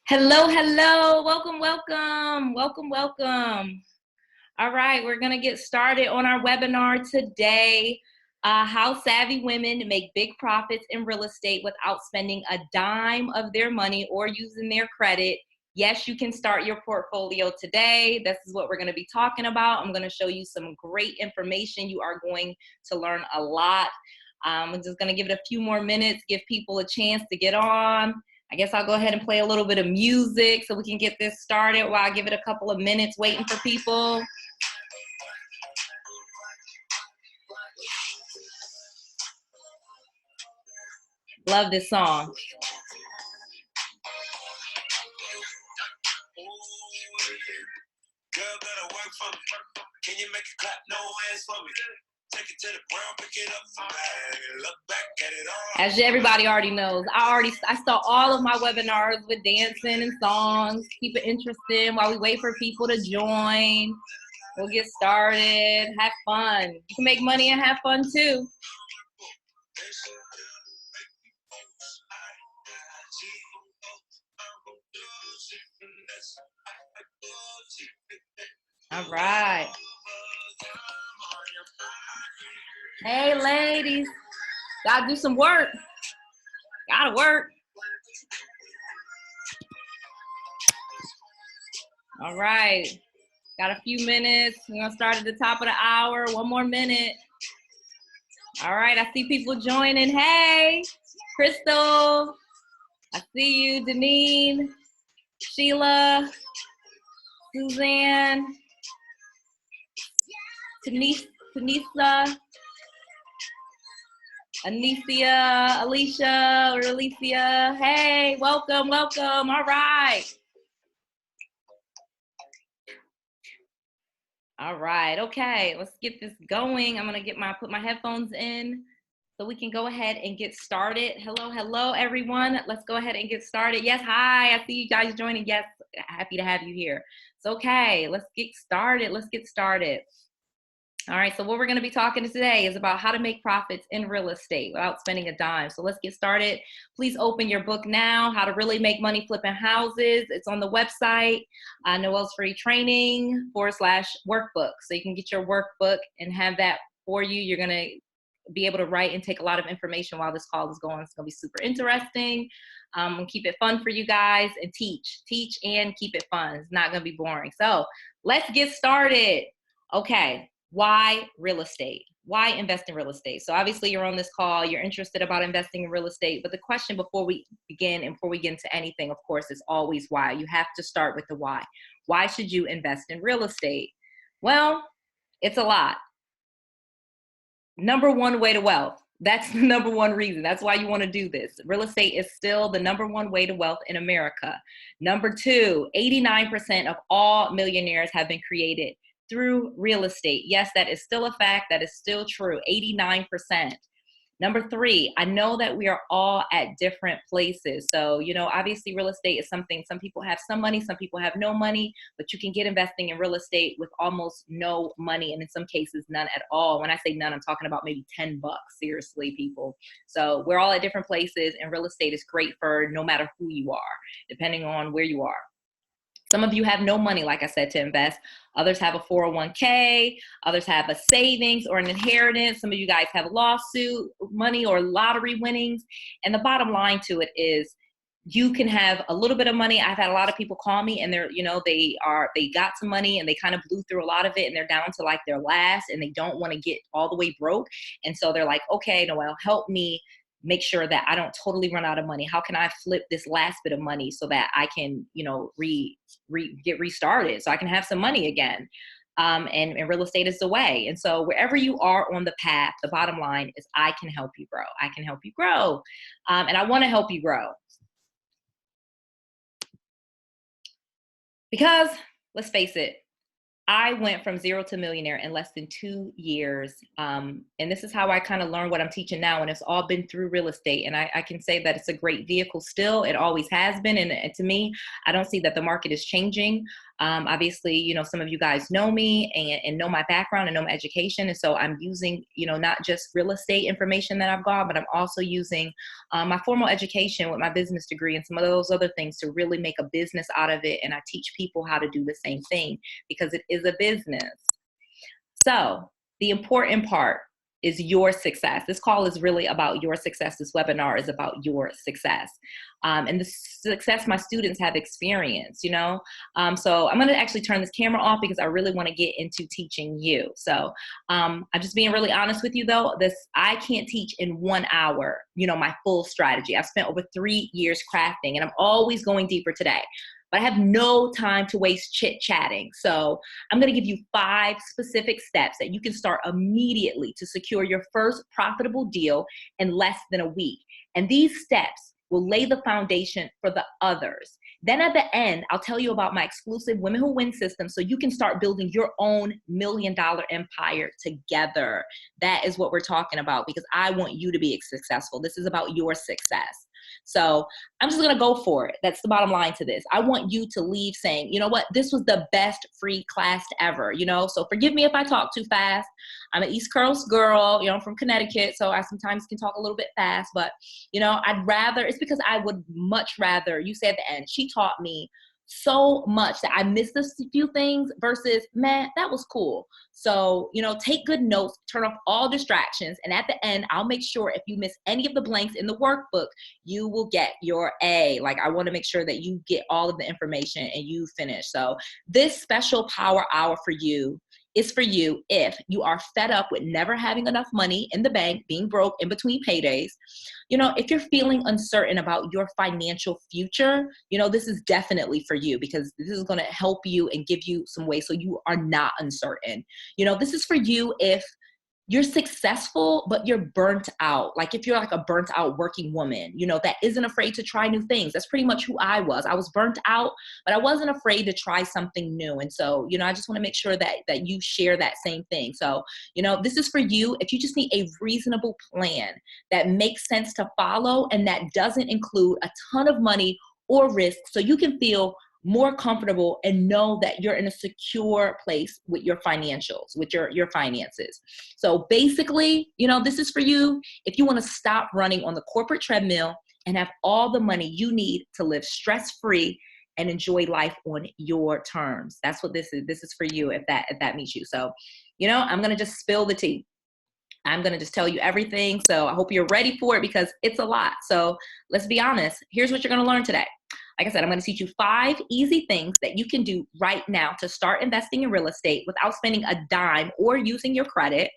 Hello, hello, welcome. All right, we're gonna get started on our webinar today. How savvy women make big profits in real estate without spending a dime of their money or using their credit. Yes, you can start your portfolio today. This is what we're gonna be talking about. I'm gonna show you some great information. You are going to learn a lot. I'm just gonna give it a few more minutes, give people a chance to get on. I guess I'll go ahead and play a little bit of music so we can get this started while I give it a couple of minutes waiting for people. Love this song. Girl, better work for me. Can you make it clap? No hands for me. Take it to the ground, pick it up from there. Look back at it all. As everybody already knows, I start all of my webinars with dancing and songs. Keep it interesting while we wait for people to join. We'll get started. Have fun. You can make money and have fun too. All right. Hey, ladies. Gotta do some work. Gotta work. All right. Got a few minutes. We're gonna start at the top of the hour. One more minute. All right. I see people joining. Hey, Crystal. I see you, Deneen, Sheila, Suzanne, Tanisa, Anicia, Alicia, or Alicia. Hey, welcome. All right. All right, okay, let's get this going. I'm gonna put my headphones in so we can go ahead and get started. Hello, everyone. Let's go ahead and get started. Yes, hi, I see you guys joining. Yes, happy to have you here. It's okay, let's get started. All right, so what we're gonna be talking today is about how to make profits in real estate without spending a dime. So let's get started. Please open your book now, How to Really Make Money Flipping Houses. It's on the website, Noelle's Free Training /workbook. So you can get your workbook and have that for you. You're gonna be able to write and take a lot of information while this call is going. It's gonna be super interesting. Keep it fun for you guys and teach and keep it fun. It's not gonna be boring. So let's get started. Okay. Why real estate? Why invest in real estate? So obviously you're on this call, you're interested about investing in real estate, but the question before we begin and before we get into anything, of course, is always why. You have to start with the why. Why should you invest in real estate? Well, it's a lot. Number one way to wealth. That's the number one reason. That's why you want to do this. Real estate is still the number one way to wealth in America. Number two, 89% of all millionaires have been created through real estate. Yes, that is still a fact. That is still true, 89%. Number three, I know that we are all at different places. So, obviously real estate is something, some people have some money, some people have no money, but you can get investing in real estate with almost no money. And in some cases, none at all. When I say none, I'm talking about maybe 10 bucks, seriously, people. So we're all at different places, and real estate is great for no matter who you are, depending on where you are. Some of you have no money, like I said, to invest. Others have a 401k. Others have a savings or an inheritance. Some of you guys have lawsuit money or lottery winnings. And the bottom line to it is you can have a little bit of money. I've had a lot of people call me and they got some money and they kind of blew through a lot of it and they're down to like their last and they don't want to get all the way broke. And so they're like, okay, Noelle, help me make sure that I don't totally run out of money. How can I flip this last bit of money so that I can, get restarted so I can have some money again? And real estate is the way. And so wherever you are on the path, the bottom line is I can help you grow. I can help you grow. And I want to help you grow. Because let's face it, I went from zero to millionaire in less than 2 years. And this is how I kind of learned what I'm teaching now. And it's all been through real estate. And I can say that it's a great vehicle still. It always has been. And to me, I don't see that the market is changing. Obviously, you know, some of you guys know me and know my background and know my education. And so I'm using, you know, not just real estate information that I've got, but I'm also using my formal education with my business degree and some of those other things to really make a business out of it. And I teach people how to do the same thing because it is a business. So the important part is your success. This call is really about your success. This webinar is about your success and the success my students have experienced, you know? So I'm gonna actually turn this camera off because I really wanna get into teaching you. So I'm just being really honest with you though, I can't teach in 1 hour, you know, my full strategy. I've spent over 3 years crafting and I'm always going deeper today. But I have no time to waste chit-chatting. So I'm gonna give you 5 specific steps that you can start immediately to secure your first profitable deal in less than a week. And these steps will lay the foundation for the others. Then at the end, I'll tell you about my exclusive Women Who Win system so you can start building your own $1 million empire together. That is what we're talking about because I want you to be successful. This is about your success. So I'm just gonna go for it. That's the bottom line to this. I want you to leave saying, you know what, this was the best free class ever, you know? So forgive me if I talk too fast. I'm an East Coast girl, you know, I'm from Connecticut, so I sometimes can talk a little bit fast, but you know, it's because I would much rather, you say at the end, she taught me so much that I missed a few things versus, man, that was cool. So, you know, take good notes, turn off all distractions. And at the end, I'll make sure if you miss any of the blanks in the workbook, you will get your A. Like, I want to make sure that you get all of the information and you finish. So this special power hour for you is for you if you are fed up with never having enough money in the bank, being broke in between paydays. You know, if you're feeling uncertain about your financial future, you know, this is definitely for you because this is going to help you and give you some ways so you are not uncertain. You know, this is for you if you're successful, but you're burnt out. Like if you're like a burnt out working woman, you know, that isn't afraid to try new things. That's pretty much who I was. I was burnt out, but I wasn't afraid to try something new. And so, you know, I just want to make sure that you share that same thing. So, you know, this is for you if you just need a reasonable plan that makes sense to follow and that doesn't include a ton of money or risk so you can feel more comfortable and know that you're in a secure place with your financials, with your finances. So basically, you know, this is for you if you want to stop running on the corporate treadmill and have all the money you need to live stress-free and enjoy life on your terms. That's what this is. This is for you if that meets you. So, you know, I'm going to just spill the tea. I'm going to just tell you everything. So I hope you're ready for it because it's a lot. So let's be honest. Here's what you're going to learn today. Like I said, I'm going to teach you 5 easy things that you can do right now to start investing in real estate without spending a dime or using your credit.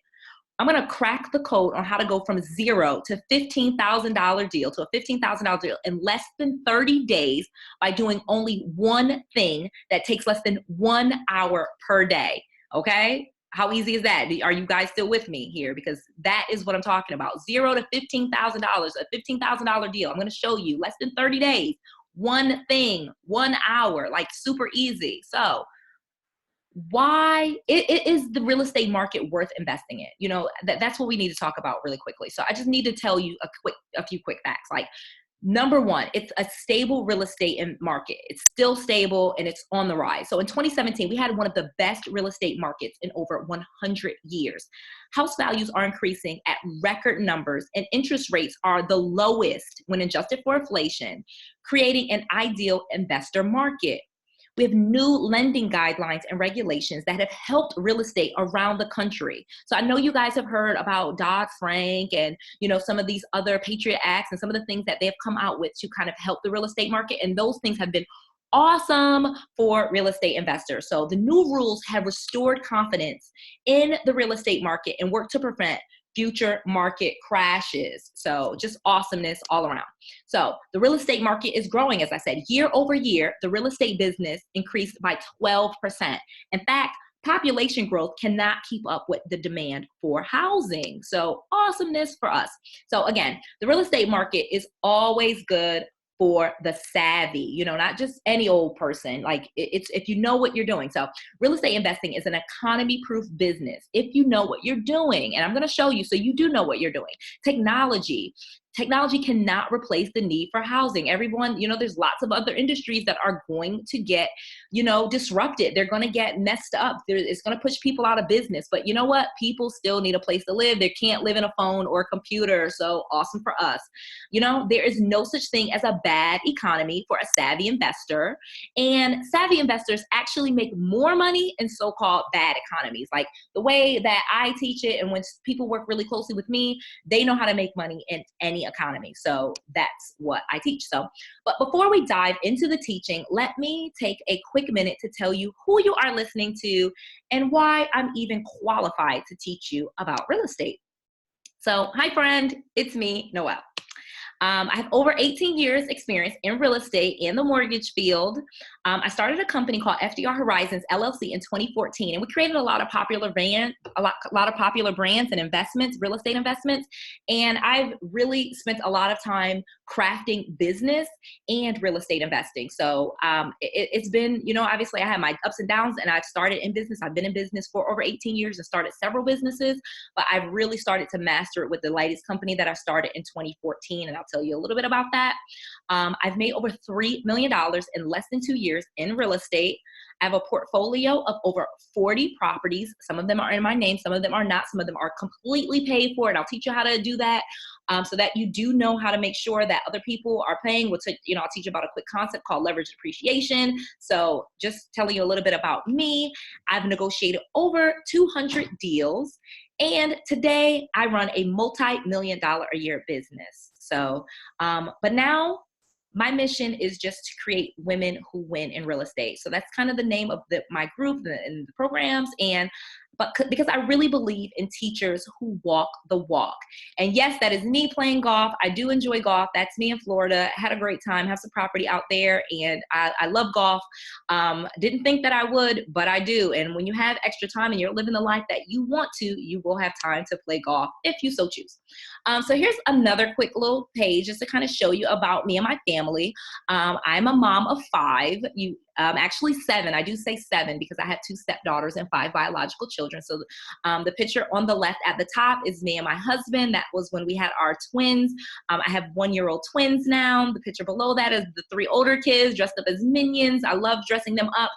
I'm going to crack the code on how to go from $0 to $15,000 deal to a $15,000 deal in less than 30 days by doing only one thing that takes less than 1 hour per day. Okay? How easy is that? Are you guys still with me here? Because that is what I'm talking about. $0 to $15,000, a $15,000 deal. I'm going to show you less than 30 days. One thing, 1 hour, like super easy. So why is the real estate market worth investing in? You know, that's what we need to talk about really quickly. So I just need to tell you a few quick facts. Like, number one, it's a stable real estate market. It's still stable and it's on the rise. So in 2017, we had one of the best real estate markets in over 100 years. House values are increasing at record numbers and interest rates are the lowest when adjusted for inflation, creating an ideal investor market. We have new lending guidelines and regulations that have helped real estate around the country. So I know you guys have heard about Dodd-Frank and, you know, some of these other Patriot Acts and some of the things that they've come out with to kind of help the real estate market. And those things have been awesome for real estate investors. So the new rules have restored confidence in the real estate market and work to prevent future market crashes. So just awesomeness all around. So the real estate market is growing, as I said, year over year. The real estate business increased by 12%. In fact, population growth cannot keep up with the demand for housing. So awesomeness for us. So again, the real estate market is always good for the savvy, you know, not just any old person. Like it's if you know what you're doing. So real estate investing is an economy-proof business if you know what you're doing. And I'm going to show you so you do know what you're doing. Technology technology cannot replace the need for housing. Everyone, there's lots of other industries that are going to get, disrupted. They're going to get messed up. It's going to push people out of business. But you know what? People still need a place to live. They can't live in a phone or a computer. So awesome for us. There is no such thing as a bad economy for a savvy investor. And savvy investors actually make more money in so-called bad economies. Like the way that I teach it, and when people work really closely with me, they know how to make money in any economy. So that's what I teach. But before we dive into the teaching, let me take a quick minute to tell you who you are listening to and why I'm even qualified to teach you about real estate. So, hi friend, it's me, Noelle. I have over 18 years experience in real estate in the mortgage field. I started a company called FDR Horizons LLC in 2014, and we created a lot of popular brands and investments, real estate investments. And I've really spent a lot of time crafting business and real estate investing. So it's been, obviously I had my ups and downs, and I've started in business. I've been in business for over 18 years and started several businesses, but I've really started to master it with the latest company that I started in 2014. And I'll tell you a little bit about that. I've made over $3 million in less than 2 years in real estate. I have a portfolio of over 40 properties. Some of them are in my name, some of them are not, some of them are completely paid for, and I'll teach you how to do that so that you do know how to make sure that other people are paying. I'll teach you about a quick concept called leverage depreciation. So just telling you a little bit about me, I've negotiated over 200 deals, and today I run a multi-million-dollar a year business. So, but now my mission is just to create women who win in real estate. So that's kind of the name of my group and the programs. But because I really believe in teachers who walk the walk. And yes, that is me playing golf. I do enjoy golf. That's me in Florida. Had a great time, have some property out there, and I love golf. Didn't think that I would, but I do. And when you have extra time and you're living the life that you want to, you will have time to play golf if you so choose. So here's another quick little page just to kind of show you about me and my family. I'm a mom of 5. Actually 7. I do say 7 because I have 2 stepdaughters and 5 biological children. So the picture on the left at the top is me and my husband. That was when we had our twins. I have 1-year-old twins now. The picture below that is the 3 older kids dressed up as minions. I love dressing them up,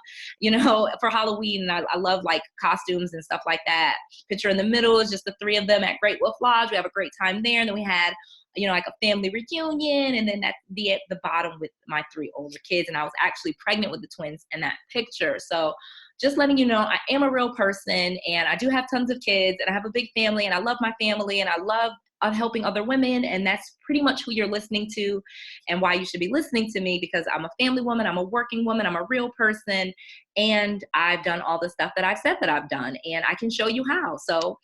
for Halloween. And I love like costumes and stuff like that. Picture in the middle is just the 3 of them at Great Wolf Lodge. We have a great time there. And then we had like a family reunion, and then at the bottom with my 3 older kids. And I was actually pregnant with the twins in that picture. So just letting you know, I am a real person, and I do have tons of kids, and I have a big family, and I love my family, and I love helping other women. And that's pretty much who you're listening to and why you should be listening to me, because I'm a family woman, I'm a working woman, I'm a real person, and I've done all the stuff that I've said that I've done, and I can show you how. So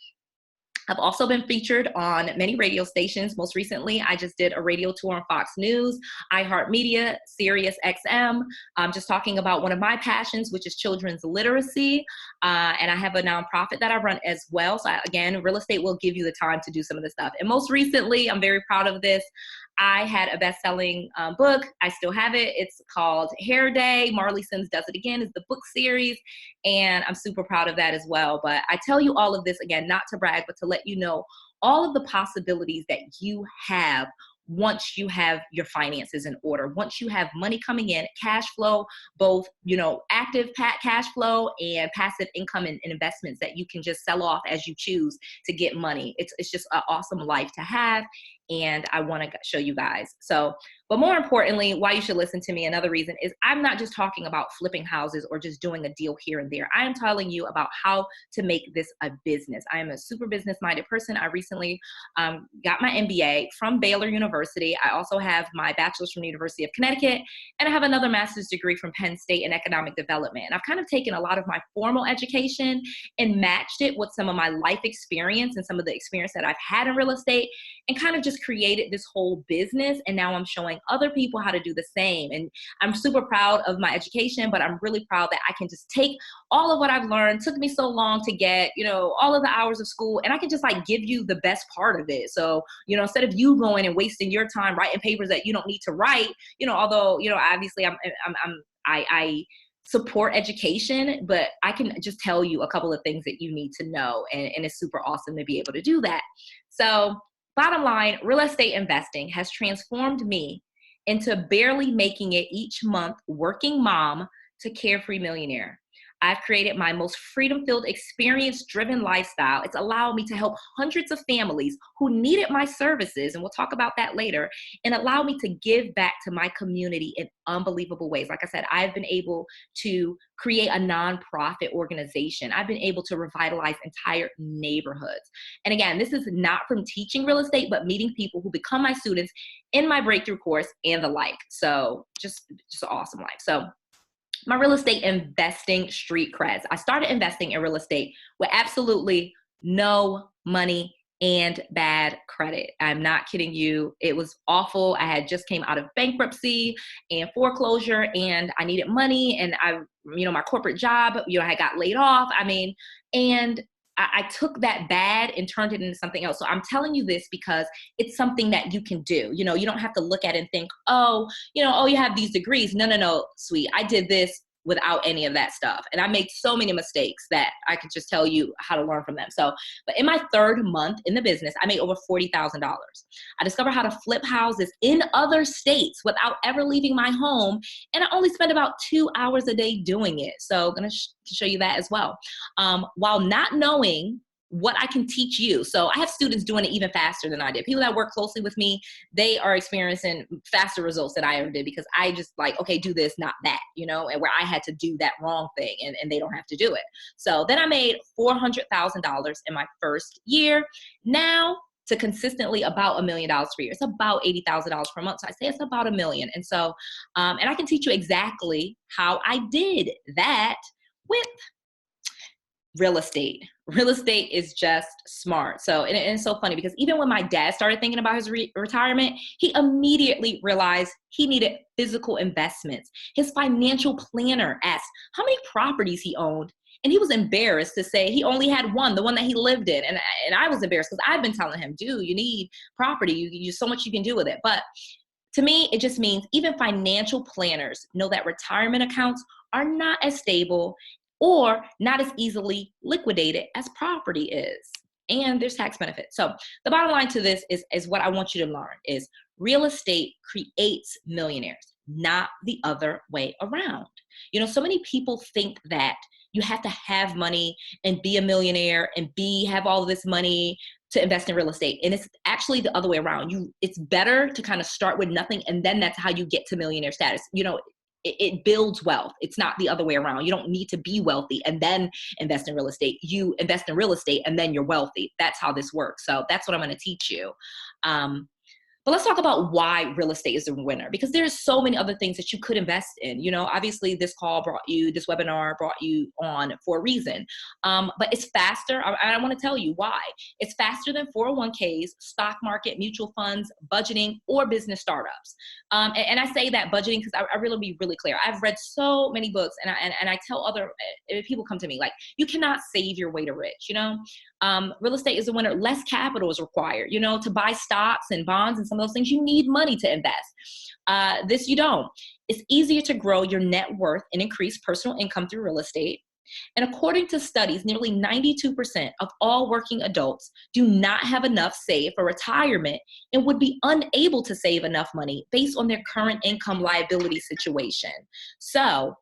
I've also been featured on many radio stations. Most recently, I just did a radio tour on Fox News, iHeartMedia, Sirius XM, just talking about one of my passions, which is children's literacy. And I have a nonprofit that I run as well. So again, real estate will give you the time to do some of this stuff. And most recently, I'm very proud of this, I had a best-selling book. I still have it. It's called Hair Day. Marley Sims Does It Again is the book series, and I'm super proud of that as well. But I tell you all of this, again, not to brag, but to let you know all of the possibilities that you have once you have your finances in order, once you have money coming in, cash flow, both, active cash flow and passive income and investments that you can just sell off as you choose to get money. It's just an awesome life to have. And I want to show you guys. But more importantly, why you should listen to me, another reason is I'm not just talking about flipping houses or just doing a deal here and there. I am telling you about how to make this a business. I am a super business-minded person. I recently got my MBA from Baylor University. I also have my bachelor's from the University of Connecticut, and I have another master's degree from Penn State in economic development. And I've kind of taken a lot of my formal education and matched it with some of my life experience and some of the experience that I've had in real estate, and kind of just created this whole business. And now I'm showing other people how to do the same. And I'm super proud of my education, but I'm really proud that I can just take all of what I've learned, took me so long to get, all of the hours of school, and I can just like give you the best part of it. So, instead of you going and wasting your time writing papers that you don't need to write, although, obviously I support education, but I can just tell you a couple of things that you need to know. And it's super awesome to be able to do that. So Bottom line, real estate investing has transformed me into barely making it each month working mom to carefree millionaire. I've created my most freedom-filled, experience-driven lifestyle. It's allowed me to help hundreds of families who needed my services, and we'll talk about that later, and allow me to give back to my community in unbelievable ways. Like I said, I've been able to create a nonprofit organization. I've been able to revitalize entire neighborhoods. And again, this is not from teaching real estate, but meeting people who become my students in my breakthrough course and the like. So just an awesome life. So my real estate investing street creds. I started investing in real estate with absolutely no money and bad credit. I'm not kidding you. It was awful. I had just came out of bankruptcy and foreclosure, and I needed money, and my corporate job, I got laid off. And I took that bad and turned it into something else. So I'm telling you this because it's something that you can do. You don't have to look at it and think, you have these degrees. No, sweet. I did this without any of that stuff. And I made so many mistakes that I could just tell you how to learn from them. But in my third month in the business, I made over $40,000. I discovered how to flip houses in other states without ever leaving my home. And I only spent about 2 hours a day doing it. So I'm going to show you that as well. While not knowing what I can teach you. So I have students doing it even faster than I did. People that work closely with me, they are experiencing faster results than I ever did because I just okay, do this, not that, and where I had to do that wrong thing and they don't have to do it. So then I made $400,000 in my first year. Now to consistently about $1 million per year. It's about $80,000 per month. So I say it's about $1 million. And so, and I can teach you exactly how I did that with real estate. Real estate is just smart. So, and it's so funny because even when my dad started thinking about his retirement, he immediately realized he needed physical investments. His financial planner asked how many properties he owned. And he was embarrassed to say he only had one, the one that he lived in. And I was embarrassed because I've been telling him, dude, you need property. You so much you can do with it. But to me, it just means even financial planners know that retirement accounts are not as stable or not as easily liquidated as property is. And there's tax benefits. So the bottom line to this is what I want you to learn is real estate creates millionaires, not the other way around. So many people think that you have to have money and be a millionaire and have all of this money to invest in real estate. And it's actually the other way around. It's better to kind of start with nothing, and then that's how you get to millionaire status. It builds wealth. It's not the other way around. You don't need to be wealthy and then invest in real estate. You invest in real estate and then you're wealthy. That's how this works. So that's what I'm going to teach you. But let's talk about why real estate is a winner, because there's so many other things that you could invest in. Obviously this webinar brought you on for a reason. But it's faster. I want to tell you why. It's faster than 401ks, stock market, mutual funds, budgeting, or business startups. And I say that budgeting because I really be really clear. I've read so many books and I tell other people come to me like, you cannot save your way to rich. Real estate is a winner. Less capital is required, to buy stocks and bonds and some of those things. You need money to invest. This you don't. It's easier to grow your net worth and increase personal income through real estate. And according to studies, nearly 92% of all working adults do not have enough saved for retirement and would be unable to save enough money based on their current income liability situation. So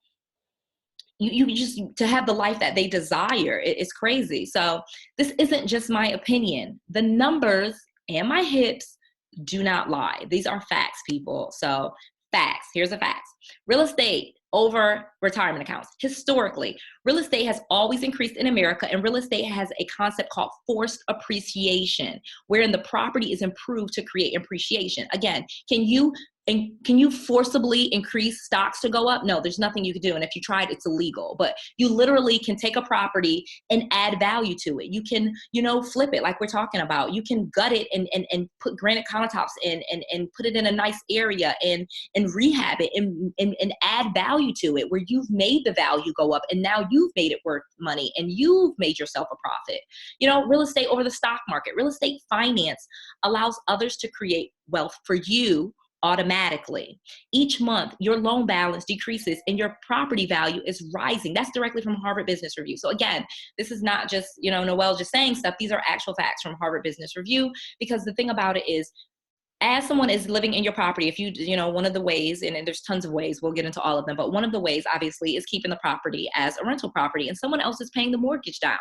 you just to have the life that they desire, it's crazy. So this isn't just my opinion. The numbers and my hips do not lie. These are facts, people. So facts. Here's the facts. Real estate over retirement accounts. Historically, real estate has always increased in America, and real estate has a concept called forced appreciation, wherein the property is improved to create appreciation. Again, can you forcibly increase stocks to go up? No, there's nothing you can do. And if you tried, it's illegal. But you literally can take a property and add value to it. You can, flip it like we're talking about. You can gut it and put granite countertops in and put it in a nice area and rehab it and add value to it where you've made the value go up and now you've made it worth money and you've made yourself a profit. Real estate over the stock market. Real estate finance allows others to create wealth for you automatically. Each month, your loan balance decreases and your property value is rising. That's directly from Harvard Business Review. So again, this is not just, Noelle just saying stuff. These are actual facts from Harvard Business Review, because the thing about it is, as someone is living in your property, if one of the ways, and there's tons of ways, we'll get into all of them, but one of the ways obviously is keeping the property as a rental property, and someone else is paying the mortgage down.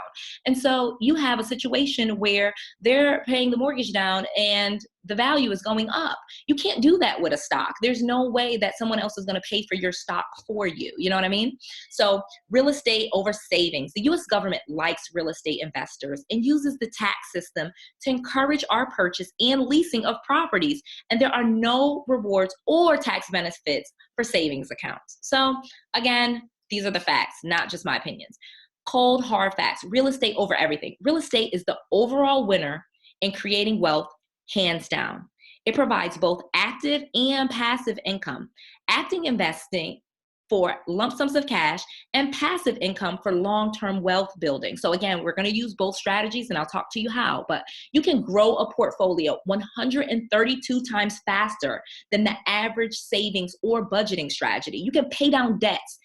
And so you have a situation where they're paying the mortgage down and the value is going up. You can't do that with a stock. There's no way that someone else is going to pay for your stock for you. You know what I mean? So real estate over savings. The US government likes real estate investors and uses the tax system to encourage our purchase and leasing of properties. And there are no rewards or tax benefits for savings accounts. So again, these are the facts, not just my opinions. Cold, hard facts. Real estate over everything. Real estate is the overall winner in creating wealth, hands down. It provides both active and passive income. Active investing for lump sums of cash, and passive income for long-term wealth building. So again, we're going to use both strategies, and I'll talk to you how, but you can grow a portfolio 132 times faster than the average savings or budgeting strategy. You can pay down debts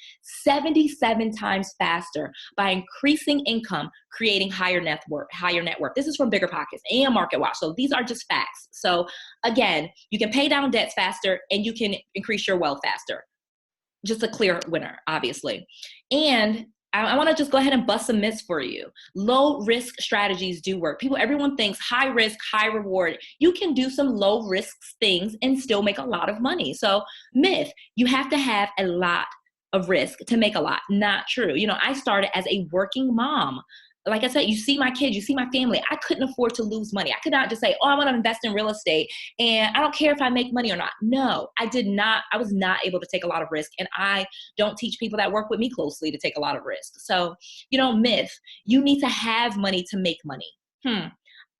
77 times faster by increasing income, creating higher net worth. This is from BiggerPockets and MarketWatch. So these are just facts. So again, you can pay down debts faster and you can increase your wealth faster. Just a clear winner, obviously. And I want to just go ahead and bust some myths for you. Low risk strategies do work. Everyone thinks high risk, high reward. You can do some low risk things and still make a lot of money. So myth, you have to have a lot of risk to make a lot. Not true. I started as a working mom. Like I said, you see my kids, you see my family. I couldn't afford to lose money. I could not just say, I want to invest in real estate and I don't care if I make money or not. No, I did not. I was not able to take a lot of risk. And I don't teach people that work with me closely to take a lot of risk. So, myth, you need to have money to make money.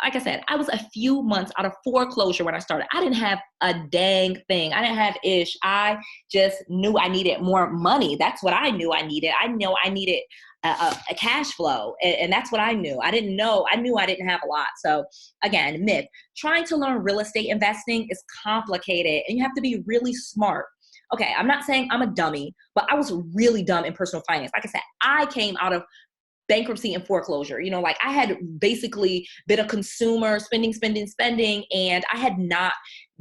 Like I said, I was a few months out of foreclosure when I started. I didn't have a dang thing. I didn't have ish. I just knew I needed more money. That's what I knew I needed. I know I needed a cash flow. And that's what I knew. I knew I didn't have a lot. So again, myth, trying to learn real estate investing is complicated and you have to be really smart. Okay, I'm not saying I'm a dummy, but I was really dumb in personal finance. Like I said, I came out of bankruptcy and foreclosure. I had basically been a consumer, spending, and I had not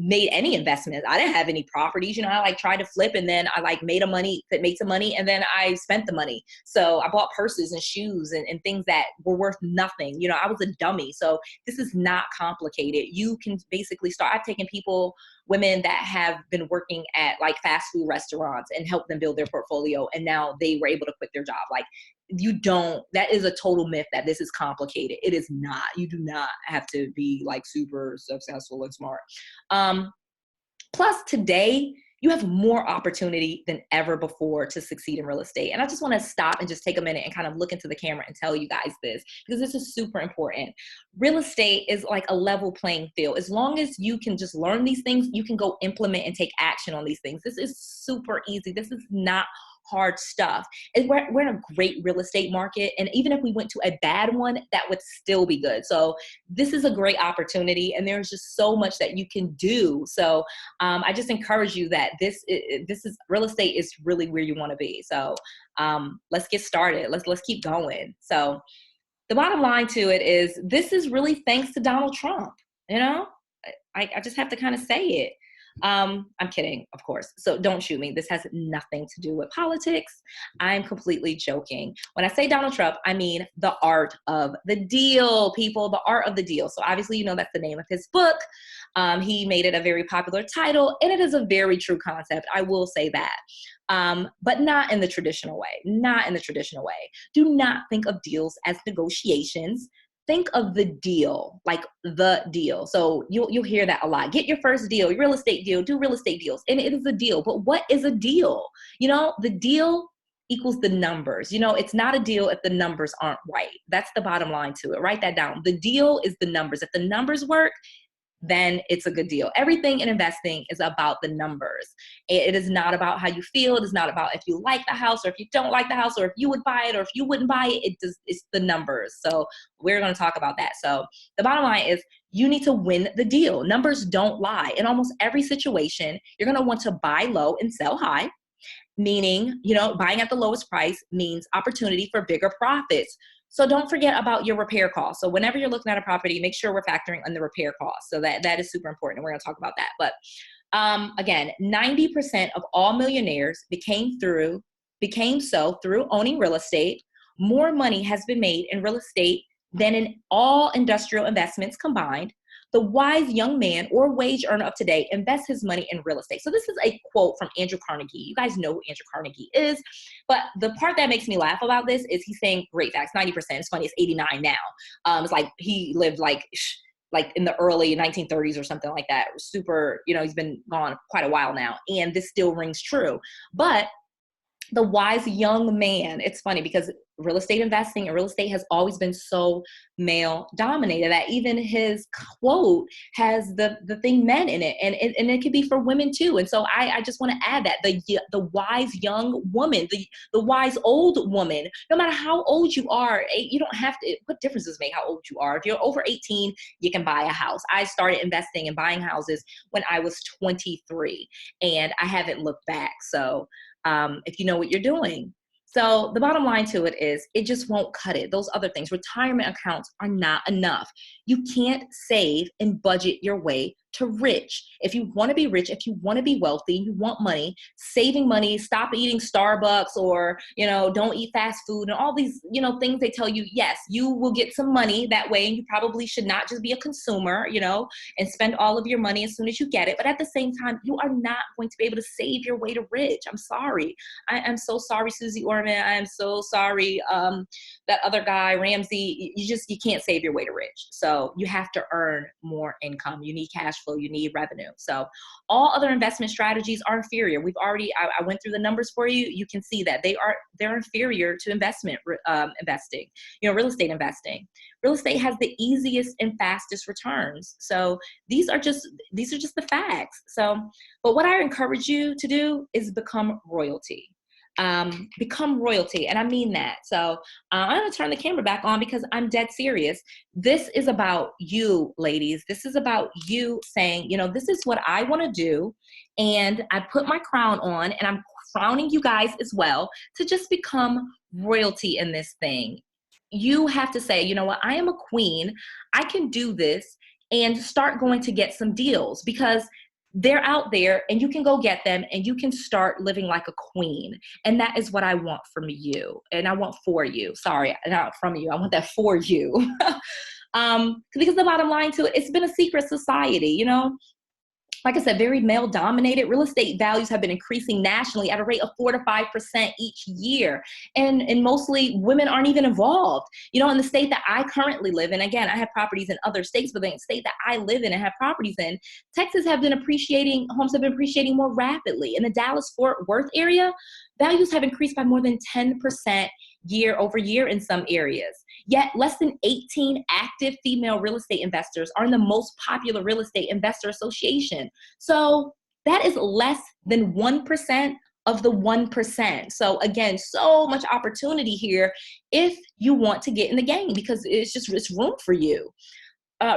made any investments. I didn't have any properties. I tried to flip and then I made some money and then I spent the money. So I bought purses and shoes and things that were worth nothing. I was a dummy. So this is not complicated. You can basically start. I've taken women that have been working at fast food restaurants and helped them build their portfolio. And now they were able to quit their job. That is a total myth that this is complicated. It is not. You do not have to be super successful and smart. Plus today, you have more opportunity than ever before to succeed in real estate. And I just want to stop and just take a minute and kind of look into the camera and tell you guys this, because this is super important. Real estate is like a level playing field. As long as you can just learn these things, you can go implement and take action on these things. This is super easy. This is not hard stuff. And we're in a great real estate market. And even if we went to a bad one, that would still be good. So this is a great opportunity. And there's just so much that you can do. So I just encourage you that this is real estate is really where you want to be. So let's get started. Let's keep going. So the bottom line to it is this is really thanks to Donald Trump. I just have to kind of say it. I'm kidding, of course. So don't shoot me. This has nothing to do with politics. I'm completely joking. When I say Donald Trump, I mean the art of the deal, people, the art of the deal. So obviously, that's the name of his book. He made it a very popular title, and it is a very true concept. I will say that. But not in the traditional way. Not in the traditional way. Do not think of deals as negotiations. Think of the deal, like the deal. So you'll hear that a lot. Get your first deal, your real estate deal, do real estate deals. And it is a deal. But what is a deal? The deal equals the numbers. It's not a deal if the numbers aren't right. That's the bottom line to it. Write that down. The deal is the numbers. If the numbers work, then it's a good deal. Everything in investing is about the numbers. It is not about how you feel. It is not about if you like the house or if you don't like the house or if you would buy it or if you wouldn't buy it. It's the numbers. So we're going to talk about that. So the bottom line is you need to win the deal. Numbers don't lie. In almost every situation, you're going to want to buy low and sell high, meaning, buying at the lowest price means opportunity for bigger profits. So don't forget about your repair costs. So whenever you're looking at a property, make sure we're factoring in the repair costs. So that is super important. And we're going to talk about that. But again, 90% of all millionaires became so through owning real estate. More money has been made in real estate than in all industrial investments combined. The wise young man or wage earner of today invests his money in real estate. So this is a quote from Andrew Carnegie. You guys know who Andrew Carnegie is, but the part that makes me laugh about this is he's saying great facts, 90%. It's funny, it's 89 now. It's like he lived like in the early 1930s or something like that. Super, he's been gone quite a while now, and this still rings true. But the wise young man, it's funny because real estate investing and real estate has always been so male dominated that even his quote has the thing men in it, and it could be for women too. And so I just want to add that the wise young woman, the wise old woman, no matter how old you are, you don't have to, what difference does it make how old you are? If you're over 18, you can buy a house. I started investing and buying houses when I was 23 and I haven't looked back. So if you know what you're doing. So the bottom line to it is it just won't cut it. Those other things, retirement accounts are not enough. You can't save and budget your way to rich. If you want to be rich, if you want to be wealthy, you want money, saving money, stop eating Starbucks or, don't eat fast food and all these, things they tell you, yes, you will get some money that way. And you probably should not just be a consumer, and spend all of your money as soon as you get it. But at the same time, you are not going to be able to save your way to rich. I'm sorry. I am so sorry, Susie Orman. I am so sorry. That other guy, Ramsey, you can't save your way to rich. So you have to earn more income. You need cash flow, you need revenue. So all other investment strategies are inferior. I went through the numbers for you. You can see that they're inferior to investing, real estate investing. Real estate has the easiest and fastest returns. So these are just the facts. So, but what I encourage you to do is become royalty. Become royalty. And I mean that. So I'm going to turn the camera back on because I'm dead serious. This is about you, ladies. This is about you saying, this is what I want to do. And I put my crown on and I'm crowning you guys as well to just become royalty in this thing. You have to say, what, I am a queen. I can do this and start going to get some deals because they're out there and you can go get them and you can start living like a queen. And that is what I want from you. And I want for you. Sorry, not from you. I want that for you. Because the bottom line to it, it's been a secret society, Like I said, very male dominated. Real estate values have been increasing nationally at a rate of 4 to 5% each year. And mostly women aren't even involved. In the state that I currently live in, again, I have properties in other states, but the state that I live in and have properties in, homes have been appreciating more rapidly. In the Dallas-Fort Worth area, values have increased by more than 10% year over year in some areas. Yet less than 18 active female real estate investors are in the most popular real estate investor association. So that is less than 1% of the 1%. So again, so much opportunity here if you want to get in the game because it's room for you.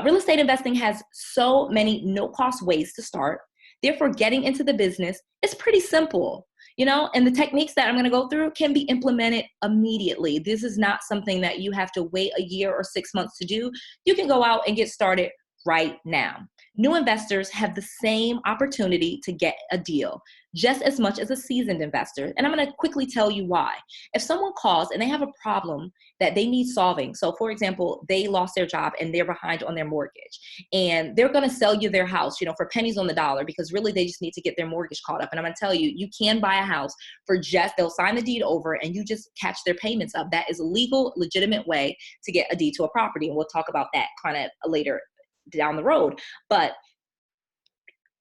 Real estate investing has so many no-cost ways to start. Therefore, getting into the business is pretty simple. And the techniques that I'm going to go through can be implemented immediately. This is not something that you have to wait a year or 6 months to do. You can go out and get started right now. New investors have the same opportunity to get a deal just as much as a seasoned investor. And I'm going to quickly tell you why. If someone calls and they have a problem that they need solving, so for example, they lost their job and they're behind on their mortgage and they're going to sell you their house, for pennies on the dollar because really they just need to get their mortgage caught up. And I'm going to tell you, you can buy a house for they'll sign the deed over and you just catch their payments up. That is a legal, legitimate way to get a deed to a property. And we'll talk about that kind of later down the road. But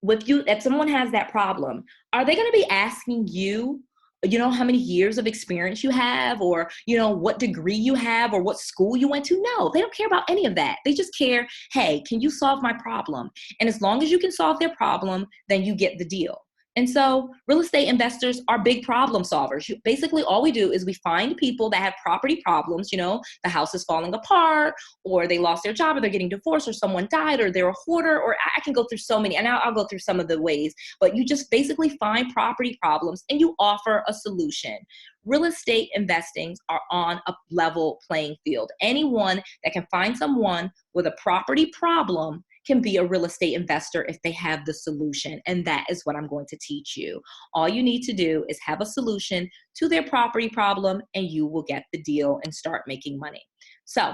if someone has that problem, are they going to be asking you you know, how many years of experience you have, or, you know, what degree you have, or what school you went to. No, they don't care about any of that. They just care, hey, can you solve my problem? And as long as you can solve their problem, then you get the deal. And so real estate investors are big problem solvers. Basically, all we do is we find people that have property problems. You know, the house is falling apart, or they lost their job, or they're getting divorced, or someone died, or they're a hoarder, or I can go through so many, and I'll go through some of the ways, but you just basically find property problems and you offer a solution. Real estate investings are on a level playing field. Anyone that can find someone with a property problem can be a real estate investor if they have the solution. And that is what I'm going to teach you. All you need to do is have a solution to their property problem, and you will get the deal and start making money. So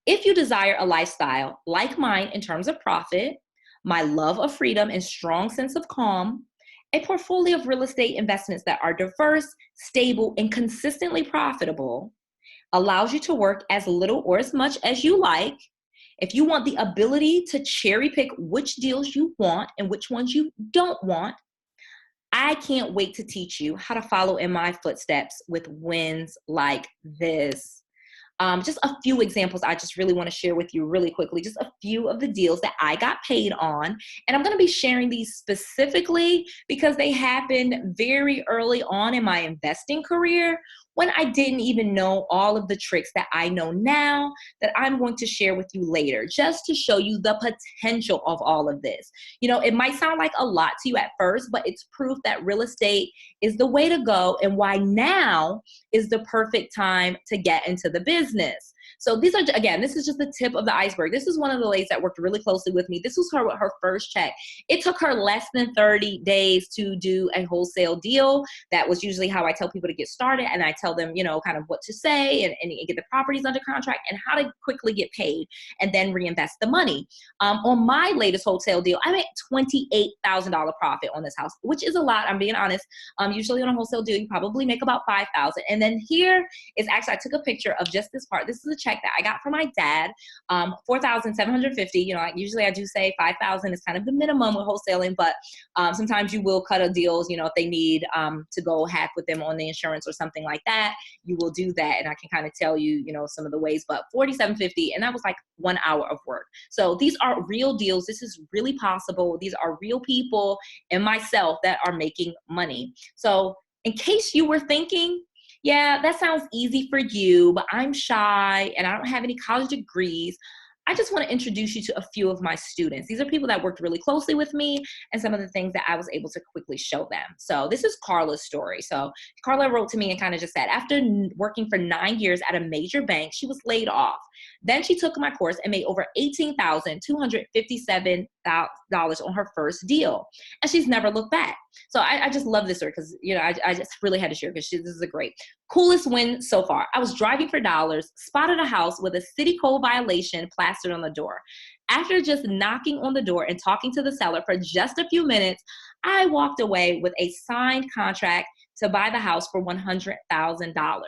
if you desire a lifestyle like mine in terms of profit, my love of freedom and strong sense of calm, a portfolio of real estate investments that are diverse, stable, and consistently profitable, allows you to work as little or as much as you like. If you want the ability to cherry pick which deals you want and which ones you don't want, I can't wait to teach you how to follow in my footsteps with wins like this. Just a few examples I just really want to share with you really quickly, just a few of the deals that I got paid on. And I'm going to be sharing these specifically because they happened very early on in my investing career, when I didn't even know all of the tricks that I know now that I'm going to share with you later, just to show you the potential of all of this. You know, it might sound like a lot to you at first, but it's proof that real estate is the way to go, and why now is the perfect time to get into the business. So these are, again, this is just the tip of the iceberg. This is one of the ladies that worked really closely with me. This was her with her first check. It took her less than 30 days to do a wholesale deal. That was usually how I tell people to get started. And I tell them, you know, kind of what to say and get the properties under contract and how to quickly get paid and then reinvest the money. On my latest wholesale deal, I made $28,000 profit on this house, which is a lot. I'm being honest. Usually on a wholesale deal, you probably make about $5,000. And then here is actually, I took a picture of just this part. This is a check that I got from my dad, $4,750. You know, usually I do say $5,000 is kind of the minimum with wholesaling, but sometimes you will cut a deals, you know, if they need to go half with them on the insurance or something like that, you will do that. And I can kind of tell you, you know, some of the ways, but $4,750, and that was like 1 hour of work. So these are real deals. This is really possible. These are real people and myself that are making money. So in case you were thinking, yeah, that sounds easy for you, but I'm shy and I don't have any college degrees, I just want to introduce you to a few of my students. These are people that worked really closely with me and some of the things that I was able to quickly show them. So this is Carla's story. So Carla wrote to me and kind of just said, after working for 9 years at a major bank, she was laid off. Then she took my course and made over $18,257 on her first deal. And she's never looked back. So I just love this story because, you know, I just really had to share because this is a great. Coolest win so far. I was driving for dollars, spotted a house with a city code violation plastered on the door. After just knocking on the door and talking to the seller for just a few minutes, I walked away with a signed contract to buy the house for $100,000.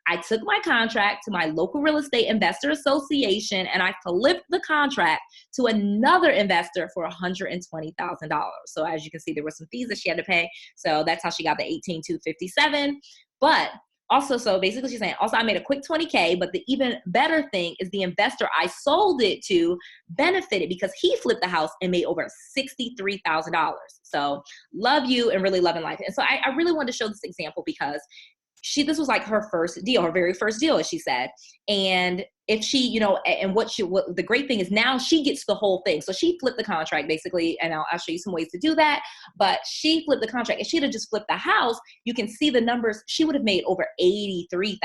I took my contract to my local real estate investor association and I flipped the contract to another investor for $120,000. So as you can see, there were some fees that she had to pay. So that's how she got the $18,257. But also, so basically she's saying, also I made a quick 20K, but the even better thing is the investor I sold it to benefited because he flipped the house and made over $63,000. So love you and really loving life. And so I really wanted to show this example because this was like her first deal, her very first deal, as she said. And if she, you know, and what the great thing is now she gets the whole thing. So she flipped the contract basically, and I'll show you some ways to do that. But she flipped the contract. If she'd have just flipped the house, you can see the numbers. She would have made over $83,000.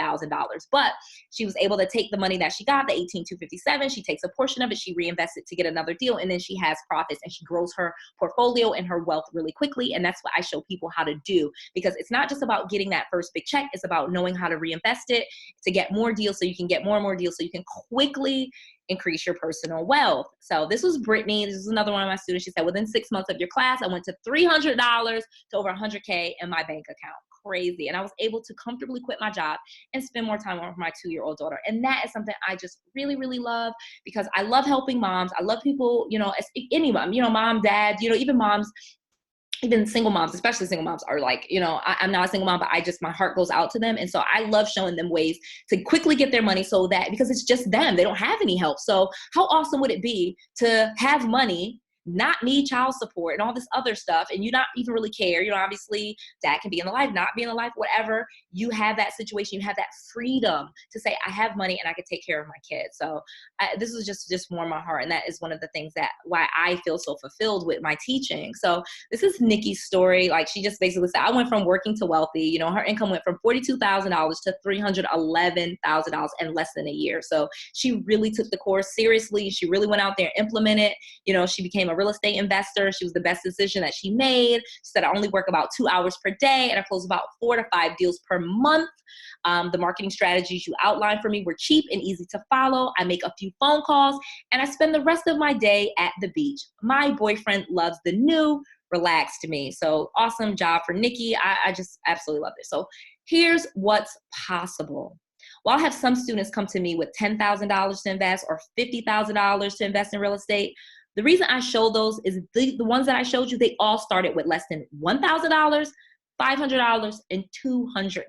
But she was able to take the money that she got, the $18,257. She takes a portion of it, she reinvests it to get another deal, and then she has profits and she grows her portfolio and her wealth really quickly. And that's what I show people how to do, because it's not just about getting that first big check. It's about knowing how to reinvest it to get more deals, so you can get more and more deals, so you can quickly increase your personal wealth. So this was Brittany. This is another one of my students. She said, within 6 months of your class, I went to $300 to over $100K in my bank account. Crazy. And I was able to comfortably quit my job and spend more time with my 2-year-old daughter. And that is something I just really, really love, because I love helping moms. I love people, you know, any mom, you know, mom, dad, you know, even moms even single moms, especially single moms, are like, you know, I'm not a single mom, but my heart goes out to them. And so I love showing them ways to quickly get their money, so that, because it's just them, they don't have any help. So how awesome would it be to have money, not need child support and all this other stuff, and you not even really care? You know, obviously dad can be in the life, not be in the life, whatever. You have that situation, you have that freedom to say, I have money and I can take care of my kids. So this is just warm my heart. And that is one of the things that why I feel so fulfilled with my teaching. So this is Nikki's story. Like, she just basically said, I went from working to wealthy. You know, her income went from $42,000 to $311,000 in less than a year. So she really took the course seriously. She really went out there and implemented. You know, she became a real estate investor. She was the best decision that she made. She said, I only work about 2 hours per day and I close about 4 to 5 deals per month. The marketing strategies you outlined for me were cheap and easy to follow. I make a few phone calls and I spend the rest of my day at the beach. My boyfriend loves the new, relaxed me. So awesome job for Nikki. I just absolutely love this. So here's what's possible. While I have some students come to me with $10,000 to invest or $50,000 to invest in real estate, the reason I show those is the ones that I showed you, they all started with less than $1,000, $500, and $200.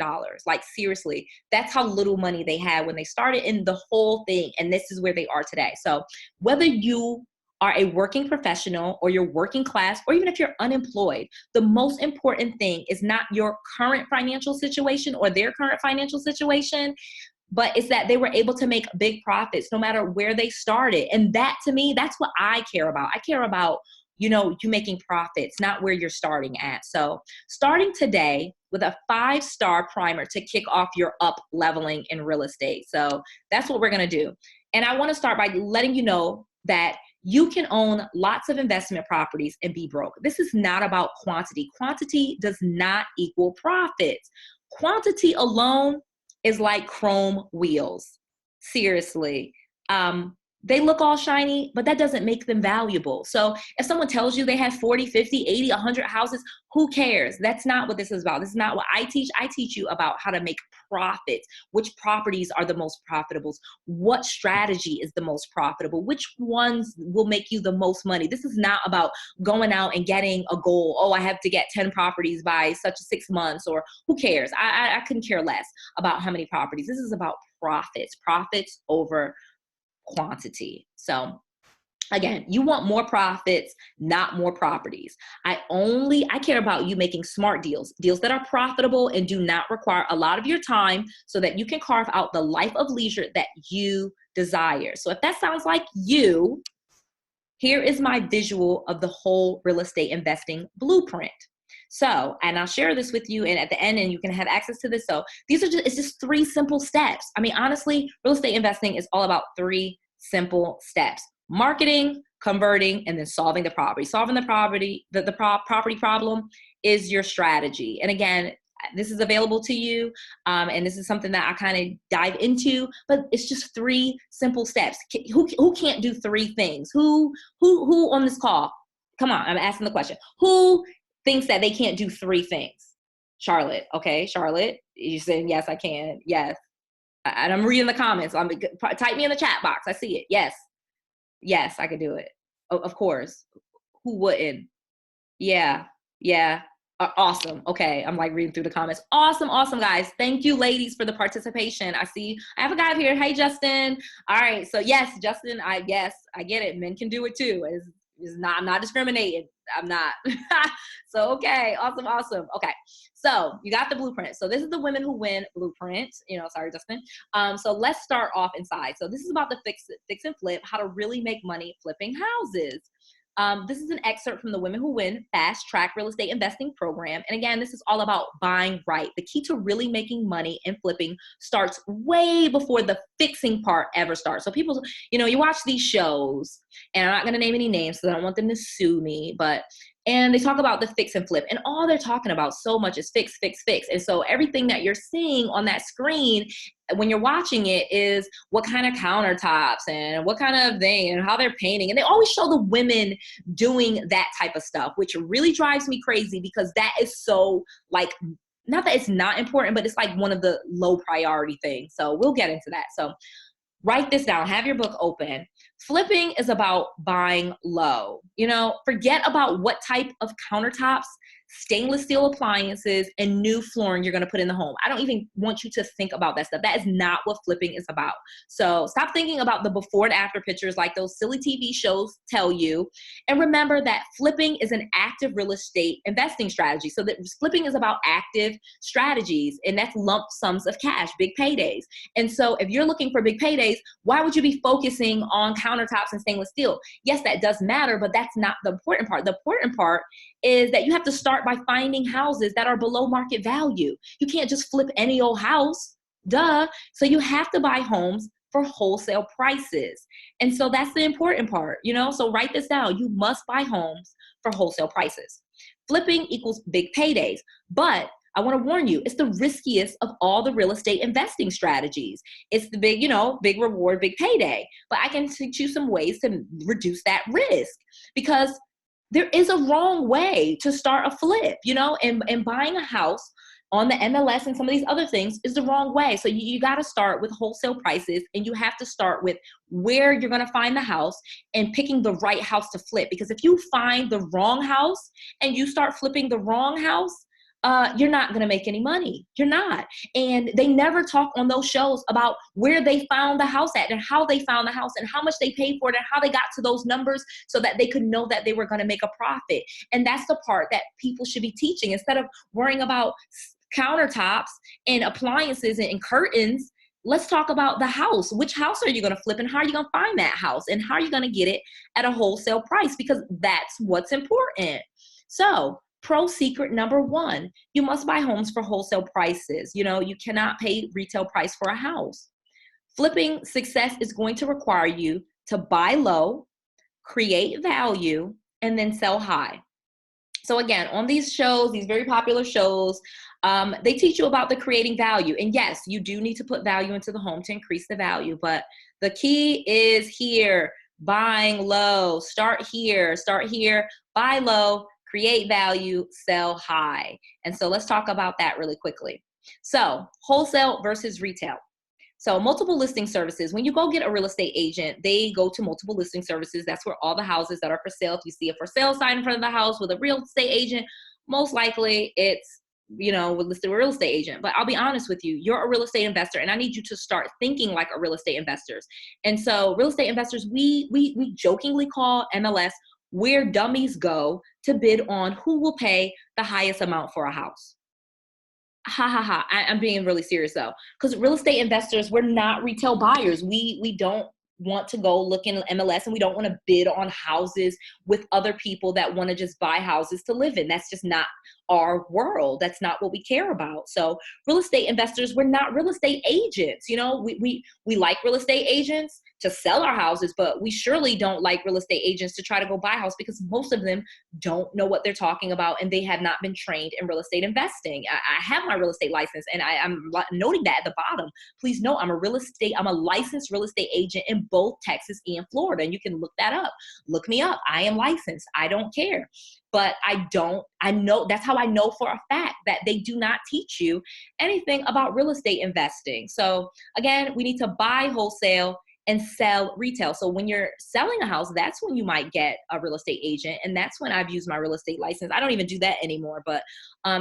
Like, seriously, that's how little money they had when they started in the whole thing. And this is where they are today. So whether you are a working professional or you're working class, or even if you're unemployed, the most important thing is not your current financial situation or their current financial situation, but it's that they were able to make big profits no matter where they started. And that, to me, that's what I care about. I care about, you know, you making profits, not where you're starting at. So starting today with a 5-star primer to kick off your up leveling in real estate. So that's what we're going to do. And I want to start by letting you know that you can own lots of investment properties and be broke. This is not about quantity. Quantity does not equal profits. Quantity alone is like chrome wheels. Seriously. They look all shiny, but that doesn't make them valuable. So if someone tells you they have 40, 50, 80, 100 houses, who cares? That's not what this is about. This is not what I teach. I teach you about how to make profits, which properties are the most profitable, what strategy is the most profitable, which ones will make you the most money. This is not about going out and getting a goal. Oh, I have to get 10 properties by such 6 months, or who cares? I couldn't care less about how many properties. This is about profits over quantity. So again, you want more profits, not more properties. I care about you making smart deals that are profitable and do not require a lot of your time, so that you can carve out the life of leisure that you desire. So if that sounds like you, here is my visual of the whole real estate investing blueprint. So, and I'll share this with you, and at the end, and you can have access to this. So it's just 3 simple steps. I mean, honestly, real estate investing is all about 3 simple steps: marketing, converting, and then solving the property. Solving the property, the property problem is your strategy. And again, this is available to you. And this is something that I kind of dive into, but it's just 3 simple steps. Who can't do 3 things? Who on this call? Come on, I'm asking the question. Who thinks that they can't do 3 things? Charlotte. Okay, Charlotte, you're saying, yes, I can. Yes. And I'm reading the comments. Type me in the chat box. I see it. Yes, I can do it. Of course. Who wouldn't? Yeah. Awesome. Okay, I'm like reading through the comments. Awesome, guys. Thank you, ladies, for the participation. I have a guy here. Hey, Justin. All right. So yes, Justin, I get it. Men can do it too. I'm not discriminating. I'm not. So, okay. Awesome. Okay. So you got the blueprint. So this is the Women Who Win blueprint. Sorry, Justin. So let's start off inside. So this is about the fix and flip, how to really make money flipping houses. This is an excerpt from the Women Who Win Fast Track Real Estate Investing Program. And again, this is all about buying right. The key to really making money in flipping starts way before the fixing part ever starts. So people, you watch these shows, and I'm not going to name any names because I don't want them to sue me, and they talk about the fix and flip, and all they're talking about so much is fix. And so everything that you're seeing on that screen when you're watching it is what kind of countertops and what kind of thing and how they're painting. And they always show the women doing that type of stuff, which really drives me crazy, because that is so, like, not that it's not important, but it's like one of the low priority things. So we'll get into that. So write this down. Have your book open. Flipping is about buying low. You know, forget about what type of countertops, stainless steel appliances, and new flooring you're going to put in the home. I don't even want you to think about that stuff. That is not what flipping is about. So stop thinking about the before and after pictures like those silly TV shows tell you. And remember that flipping is an active real estate investing strategy. So that flipping is about active strategies, and that's lump sums of cash, big paydays. And so if you're looking for big paydays, why would you be focusing on countertops and stainless steel? Yes, that does matter, but that's not the important part. The important part is that you have to start by finding houses that are below market value. You can't just flip any old house, duh. So you have to buy homes for wholesale prices. And so that's the important part, you know? So write this down. You must buy homes for wholesale prices. Flipping equals big paydays, but I want to warn you, it's the riskiest of all the real estate investing strategies. It's the big, you know, big reward, big payday. But I can teach you some ways to reduce that risk, because there is a wrong way to start a flip, you know, and buying a house on the MLS and some of these other things is the wrong way. So you got to start with wholesale prices, and you have to start with where you're going to find the house and picking the right house to flip. Because if you find the wrong house and you start flipping the wrong house, you're not going to make any money. You're not. And they never talk on those shows about where they found the house at and how they found the house and how much they paid for it and how they got to those numbers so that they could know that they were going to make a profit. And that's the part that people should be teaching. Instead of worrying about countertops and appliances and curtains, let's talk about the house. Which house are you going to flip, and how are you going to find that house, and how are you going to get it at a wholesale price? Because that's what's important. So pro secret number one, you must buy homes for wholesale prices. You know, you cannot pay retail price for a house. Flipping success is going to require you to buy low, create value, and then sell high. So again, on these shows, these very popular shows, they teach you about the creating value. And yes, you do need to put value into the home to increase the value. But the key is here, buying low. Start here, buy low, create value, sell high. And so let's talk about that really quickly. So wholesale versus retail. So multiple listing services, when you go get a real estate agent, they go to multiple listing services. That's where all the houses that are for sale, if you see a for sale sign in front of the house with a real estate agent, most likely it's, you know, listed with a real estate agent. But I'll be honest with you, you're a real estate investor, and I need you to start thinking like a real estate investor. And so real estate investors, we jokingly call MLS where dummies go to bid on who will pay the highest amount for a house. Ha ha ha. I'm being really serious though, because real estate investors, we're not retail buyers. We don't want to go look in MLS, and we don't want to bid on houses with other people that want to just buy houses to live in. That's just not our world. That's not what we care about. So real estate investors, we're not real estate agents. You know, we like real estate agents to sell our houses, but we surely don't like real estate agents to try to go buy a house, because most of them don't know what they're talking about, and they have not been trained in real estate investing. I have my real estate license, and I'm noting that at the bottom. Please know I'm a licensed real estate agent in both Texas and Florida, and you can look that up. Look me up. I am licensed. I don't care. But I know, that's how I know for a fact that they do not teach you anything about real estate investing. So again, we need to buy wholesale and sell retail. So when you're selling a house, that's when you might get a real estate agent. And that's when I've used my real estate license. I don't even do that anymore. But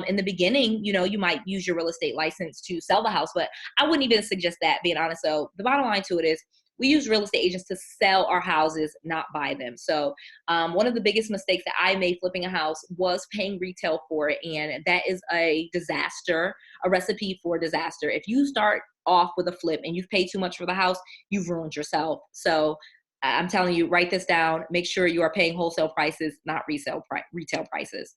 in the beginning, you know, you might use your real estate license to sell the house, but I wouldn't even suggest that, being honest. So the bottom line to it is, we use real estate agents to sell our houses, not buy them. So one of the biggest mistakes that I made flipping a house was paying retail for it. And that is a disaster, a recipe for disaster. If you start off with a flip and you've paid too much for the house, you've ruined yourself. So I'm telling you, write this down. Make sure you are paying wholesale prices, not retail prices.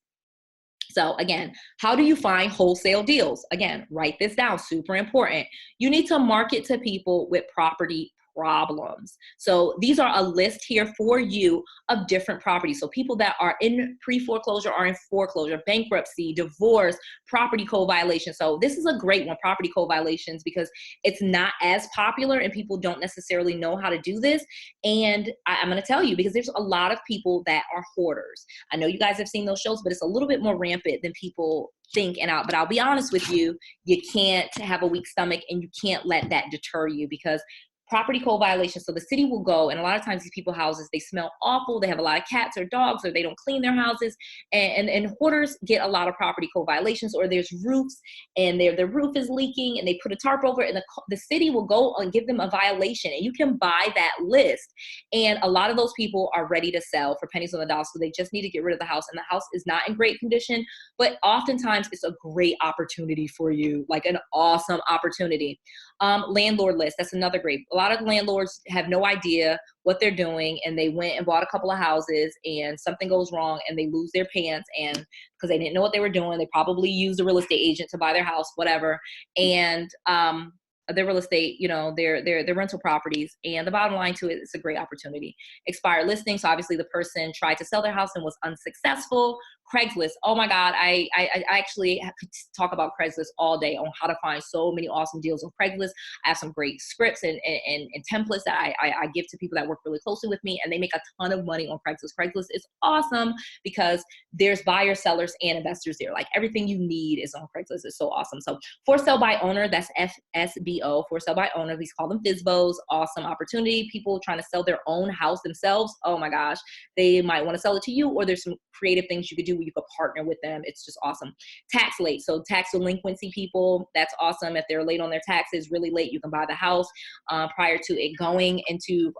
So again, how do you find wholesale deals? Again, write this down, super important. You need to market to people with property problems. So these are a list here for you of different properties. So people that are in pre-foreclosure or in foreclosure, bankruptcy, divorce, property code violations. So this is a great one, property code violations, because it's not as popular and people don't necessarily know how to do this. And I'm going to tell you, because there's a lot of people that are hoarders. I know you guys have seen those shows, but it's a little bit more rampant than people think. But I'll be honest with you, you can't have a weak stomach, and you can't let that deter you, because property code violations. So the city will go, and a lot of times these people's houses, they smell awful. They have a lot of cats or dogs, or they don't clean their houses. And hoarders get a lot of property code violations, or there's roofs and their roof is leaking and they put a tarp over it, and the city will go and give them a violation, and you can buy that list. And a lot of those people are ready to sell for pennies on the dollar. So they just need to get rid of the house, and the house is not in great condition, but oftentimes it's a great opportunity for you, like an awesome opportunity. Landlord list, that's another great. A lot of landlords have no idea what they're doing, and they went and bought a couple of houses and something goes wrong and they lose their pants, and because they didn't know what they were doing, they probably used a real estate agent to buy their house, whatever. And their real estate, you know, their rental properties. And the bottom line to it, it's a great opportunity. Expired listings. So obviously the person tried to sell their house and was unsuccessful. Craigslist. Oh my God. I actually could talk about Craigslist all day on how to find so many awesome deals on Craigslist. I have some great scripts and templates that I give to people that work really closely with me, and they make a ton of money on Craigslist. Craigslist is awesome because there's buyers, sellers, and investors there. Like everything you need is on Craigslist. It's so awesome. So for sale by owner, that's FSBO, for sale by owner. We call them FSBOs. Awesome opportunity. People trying to sell their own house themselves. Oh my gosh. They might want to sell it to you, or there's some creative things you could do where you could partner with them. It's just awesome. Tax late. So tax delinquency people, that's awesome. If they're late on their taxes, really late, you can buy the house prior to it going into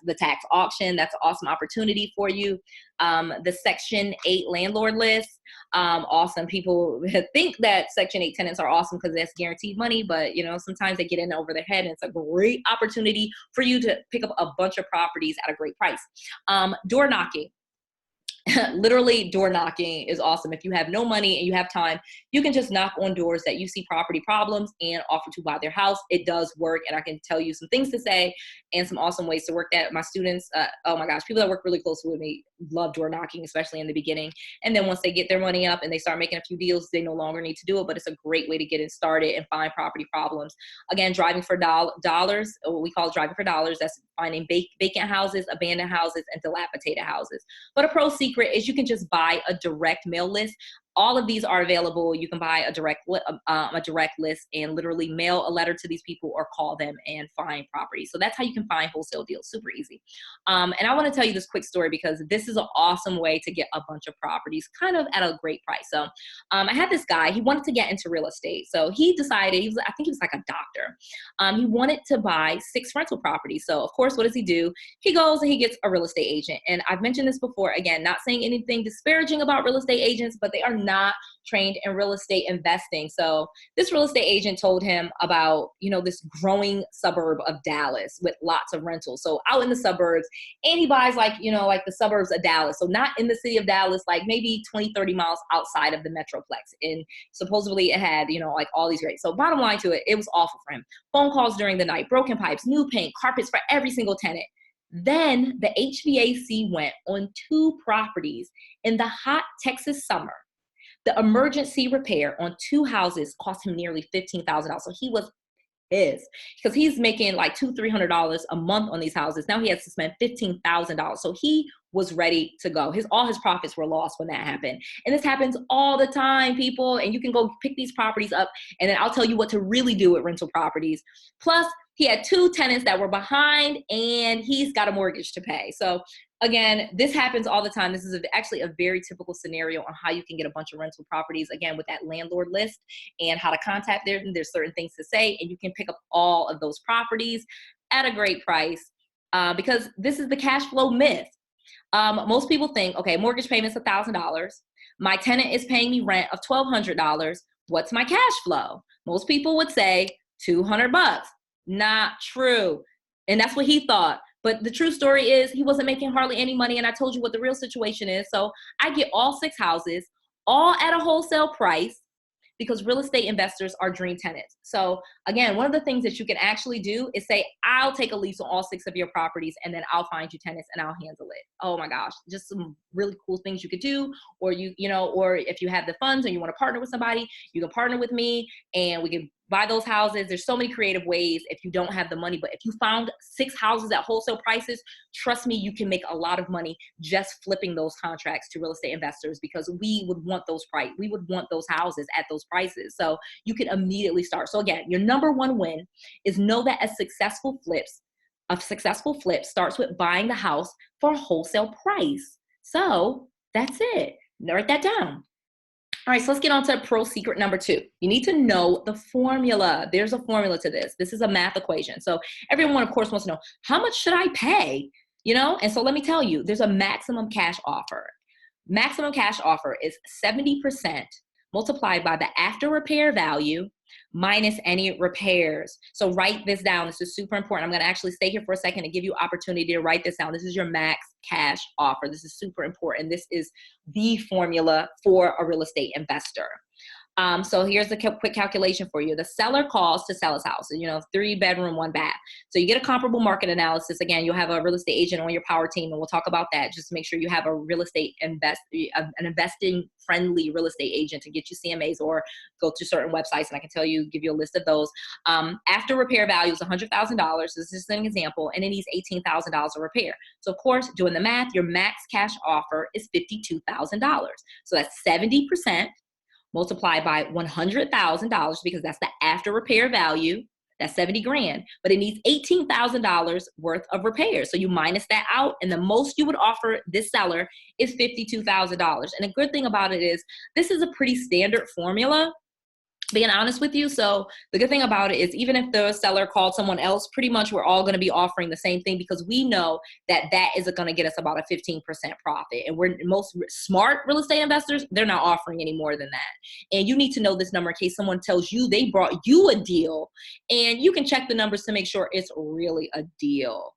the tax auction. That's an awesome opportunity for you. The Section 8 landlord list. Awesome. People think that Section 8 tenants are awesome because that's guaranteed money, but you know, sometimes they get in over their head, and it's a great opportunity for you to pick up a bunch of properties at a great price. Door knocking. Literally, door knocking is awesome. If you have no money and you have time, you can just knock on doors that you see property problems and offer to buy their house. It does work, and I can tell you some things to say and some awesome ways to work that. My students, oh my gosh, people that work really closely with me love door knocking, especially in the beginning. And then once they get their money up and they start making a few deals, they no longer need to do it, but it's a great way to get it started and find property problems. Again, driving for dollars, what we call driving for dollars. That's finding vacant houses, abandoned houses, and dilapidated houses. But a pro secret is you can just buy a direct mail list. All of these are available. You can buy a direct list and literally mail a letter to these people or call them and find property. So that's how you can find wholesale deals. Super easy. And I want to tell you this quick story because this is an awesome way to get a bunch of properties kind of at a great price. So I had this guy, he wanted to get into real estate. So he decided, I think he was like a doctor. He wanted to buy 6 rental properties. So of course, what does he do? He goes and he gets a real estate agent. And I've mentioned this before, again, not saying anything disparaging about real estate agents, but they are not trained in real estate investing. So this real estate agent told him about, you know, this growing suburb of Dallas with lots of rentals. So out in the suburbs, and he buys like, you know, like the suburbs of Dallas. So not in the city of Dallas, like maybe 20, 30 miles outside of the Metroplex. And supposedly it had, you know, like all these great. So bottom line to it, it was awful for him. Phone calls during the night, broken pipes, new paint, carpets for every single tenant. Then the HVAC went on 2 properties in the hot Texas summer. The emergency repair on 2 houses cost him nearly $15,000. So he was pissed because he's making like $200-300 a month on these houses. Now he has to spend $15,000. So he was ready to go. All his profits were lost when that happened. And this happens all the time, people. And you can go pick these properties up, and then I'll tell you what to really do with rental properties. Plus, he had 2 tenants that were behind, and he's got a mortgage to pay. So again, this happens all the time. This is actually a very typical scenario on how you can get a bunch of rental properties, again, with that landlord list and how to contact them. There's certain things to say, and you can pick up all of those properties at a great price because this is the cash flow myth. Most people think, okay, mortgage payment's $1,000. My tenant is paying me rent of $1,200. What's my cash flow? Most people would say $200. Not true. And that's what he thought. But the true story is he wasn't making hardly any money. And I told you what the real situation is. So I get all 6 houses, all at a wholesale price, because real estate investors are dream tenants. So again, one of the things that you can actually do is say, I'll take a lease on all 6 of your properties, and then I'll find you tenants and I'll handle it. Oh my gosh, just some really cool things you could do. Or or if you have the funds and you want to partner with somebody, you can partner with me and we can buy those houses. There's so many creative ways if you don't have the money, but if you found 6 houses at wholesale prices, trust me, you can make a lot of money just flipping those contracts to real estate investors, because we would want those houses at those prices. So you can immediately start. So again, your number 1 win is know that a successful flips A successful flip starts with buying the house for a wholesale price. So that's it. Write that down. All right, so let's get on to pro secret number 2. You need to know the formula. There's a formula to this. This is a math equation. So everyone, of course, wants to know, how much should I pay? You know, and so let me tell you, there's a maximum cash offer. Maximum cash offer is 70% multiplied by the after repair value minus any repairs. So write this down. This is super important. I'm going to actually stay here for a second and give you opportunity to write this down. This is your max cash offer. This is super important. This is the formula for a real estate investor. So here's the quick calculation for you. The seller calls to sell his house, 3-bedroom, 1 bath. So you get a comparable market analysis. Again, you'll have a real estate agent on your power team, and we'll talk about that. Just to make sure you have a real estate an investing friendly real estate agent to get you CMAs, or go to certain websites, and I can give you a list of those. After repair value is $100,000. This is just an example, and it needs $18,000 of repair. So of course, doing the math, your max cash offer is $52,000. So that's 70%. Multiplied by $100,000, because that's the after repair value. That's 70 grand, but it needs $18,000 worth of repairs. So you minus that out, and the most you would offer this seller is $52,000. And the good thing about it is this is a pretty standard formula, being honest with you. So the good thing about it is, even if the seller called someone else, pretty much we're all going to be offering the same thing, because we know that that is going to get us about a 15% profit. And most smart real estate investors, they're not offering any more than that. And you need to know this number in case someone tells you they brought you a deal, and you can check the numbers to make sure it's really a deal.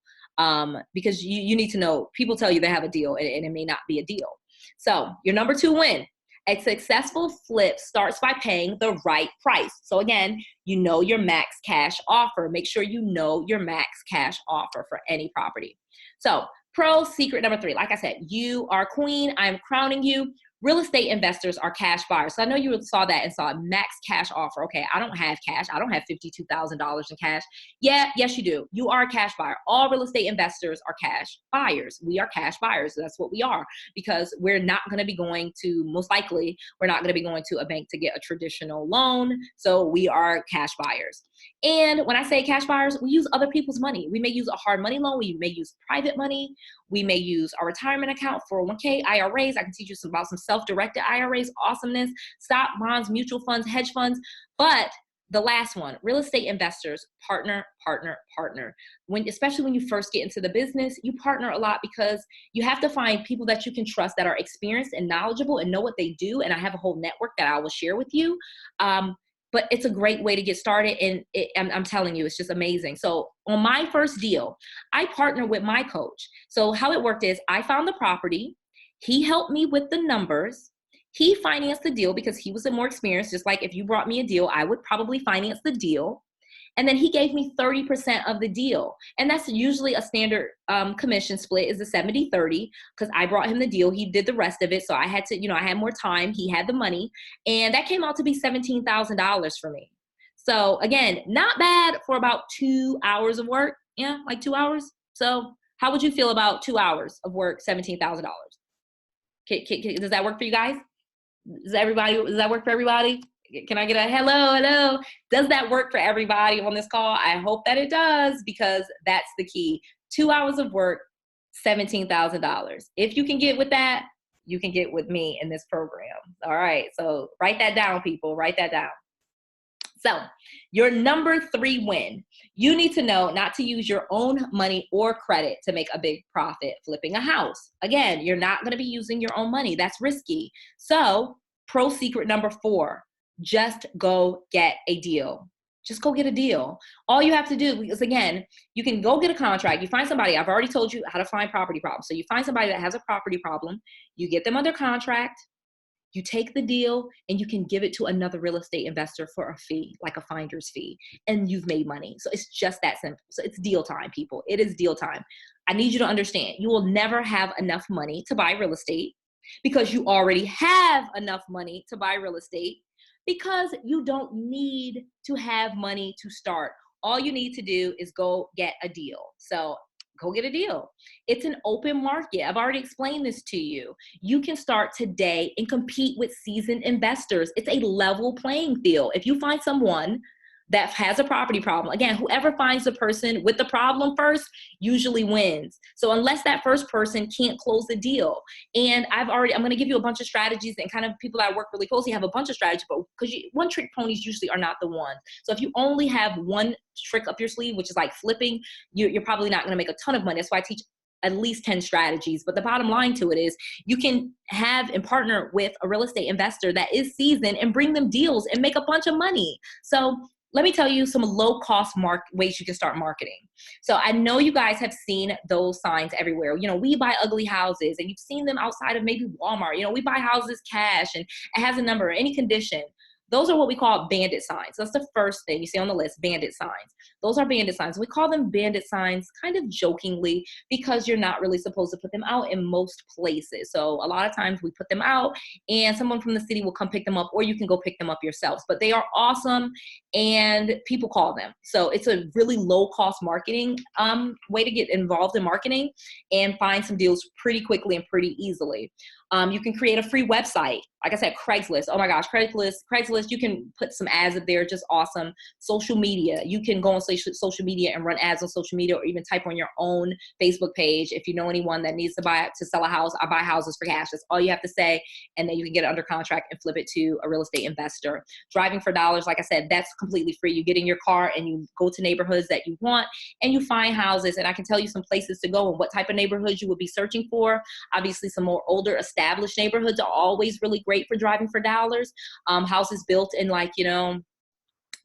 Because you need to know, people tell you they have a deal, and it may not be a deal. So your number 2 win. A successful flip starts by paying the right price. So again, you know your max cash offer. Make sure you know your max cash offer for any property. So pro secret number 3, like I said, you are queen. I'm crowning you. Real estate investors are cash buyers. So I know you saw that and saw a max cash offer. Okay, I don't have cash. I don't have $52,000 in cash. Yeah, yes, you do. You are a cash buyer. All real estate investors are cash buyers. We are cash buyers. That's what we are, because we're not going to be going to, most likely, we're not going to be going to a bank to get a traditional loan. So we are cash buyers. And when I say cash buyers, we use other people's money. We may use a hard money loan. We may use private money. We may use our retirement account, 401k, IRAs. I can teach you about some self-directed IRAs, awesomeness, stock, bonds, mutual funds, hedge funds. But the last one, real estate investors, partner, partner, partner. Especially when you first get into the business, you partner a lot, because you have to find people that you can trust, that are experienced and knowledgeable and know what they do. And I have a whole network that I will share with you. But it's a great way to get started, and I'm telling you, it's just amazing. So on my first deal, I partnered with my coach. So how it worked is, I found the property, he helped me with the numbers, he financed the deal because he was more experienced. Just like if you brought me a deal, I would probably finance the deal. And then he gave me 30% of the deal. And that's usually a standard commission split, is a 70-30, because I brought him the deal. He did the rest of it. So I had to, I had more time. He had the money. And that came out to be $17,000 for me. So again, not bad for about 2 hours of work. Yeah, like 2 hours. So how would you feel about 2 hours of work, $17,000? Does that work for you guys? Does that work for everybody? Can I get a hello? Does that work for everybody on this call? I hope that it does, because that's the key. 2 hours of work, $17,000. If you can get with that, you can get with me in this program. All right, so write that down, people. Write that down. So your number 3 win. You need to know not to use your own money or credit to make a big profit flipping a house. Again, you're not going to be using your own money. That's risky. So pro secret number 4. Just go get a deal. Just go get a deal. All you have to do is, again, you can go get a contract. You find somebody. I've already told you how to find property problems. So you find somebody that has a property problem. You get them under contract. You take the deal and you can give it to another real estate investor for a fee, like a finder's fee, and you've made money. So it's just that simple. So it's deal time, people. It is deal time. I need you to understand, you will never have enough money to buy real estate, because you already have enough money to buy real estate, because you don't need to have money to start. All you need to do is go get a deal. So go get a deal. It's an open market. I've already explained this to you. You can start today and compete with seasoned investors. It's a level playing field. If you find someone that has a property problem. Again, whoever finds the person with the problem first usually wins. So unless that first person can't close the deal, and I'm going to give you a bunch of strategies, and kind of people that I work really closely have a bunch of strategies, but because one trick ponies usually are not the one. So if you only have one trick up your sleeve, which is like flipping, you're probably not going to make a ton of money. That's why I teach at least 10 strategies. But the bottom line to it is you can have and partner with a real estate investor that is seasoned and bring them deals and make a bunch of money. So let me tell you some low-cost ways you can start marketing. So I know you guys have seen those signs everywhere. You know, we buy ugly houses, and you've seen them outside of maybe Walmart. You know, we buy houses cash, and it has a number, any condition. Those are what we call bandit signs. That's the first thing you see on the list, bandit signs. Those are bandit signs. We call them bandit signs kind of jokingly because you're not really supposed to put them out in most places. So a lot of times we put them out and someone from the city will come pick them up, or you can go pick them up yourselves. But they are awesome and people call them. So it's a really low cost marketing way to get involved in marketing and find some deals pretty quickly and pretty easily. You can create a free website. Like I said, Craigslist. Oh my gosh, Craigslist, you can put some ads up there, just awesome. Social media. You can go on social media and run ads on social media, or even type on your own Facebook page. If you know anyone that needs to sell a house, I buy houses for cash. That's all you have to say. And then you can get it under contract and flip it to a real estate investor. Driving for dollars, like I said, that's completely free. You get in your car and you go to neighborhoods that you want and you find houses. And I can tell you some places to go and what type of neighborhoods you would be searching for. Obviously, some more older established neighborhoods are always really great for driving for dollars. Houses built in like, you know,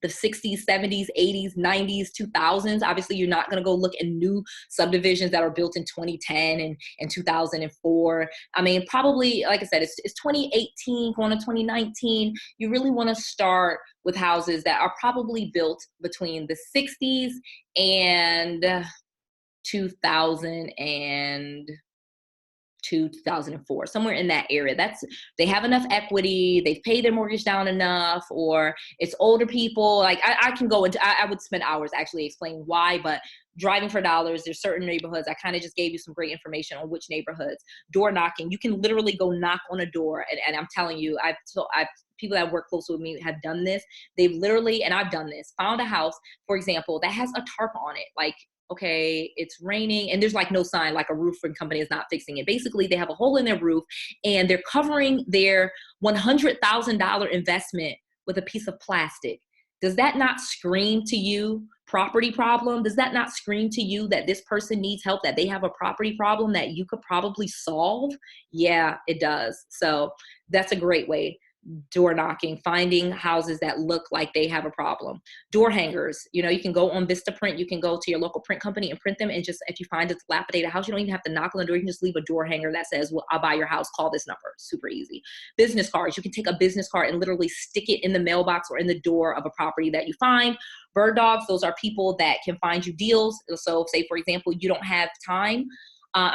the 60s, 70s, 80s, 90s, 2000s. Obviously, you're not going to go look in new subdivisions that are built in 2010 and 2004. I mean, probably, like I said, it's 2018 going to 2019. You really want to start with houses that are probably built between the 60s and 2000 and 2004, somewhere in that area. They have enough equity, they've paid their mortgage down enough, or it's older people. Like I can go into, I would spend hours actually explaining why, but driving for dollars, there's certain neighborhoods. I kind of just gave you some great information on which neighborhoods. Door knocking, you can literally go knock on a door. And I'm telling you, people that work closely with me have done this. They've literally, and I've done this, found a house, for example, that has a tarp on it. Like, okay, it's raining and there's like no sign, like a roofing company is not fixing it. Basically, they have a hole in their roof and they're covering their $100,000 investment with a piece of plastic. Does that not scream to you property problem? Does that not scream to you that this person needs help, that they have a property problem that you could probably solve? Yeah, it does. So that's a great way. Door knocking, finding houses that look like they have a problem. Door hangers, you know, you can go on Vistaprint, you can go to your local print company and print them, and just, if you find a dilapidated house, you don't even have to knock on the door, you can just leave a door hanger that says, well, I'll buy your house, call this number. Super easy. Business cards, you can take a business card and literally stick it in the mailbox or in the door of a property that you find. Bird dogs, those are people that can find you deals. So say, for example, you don't have time,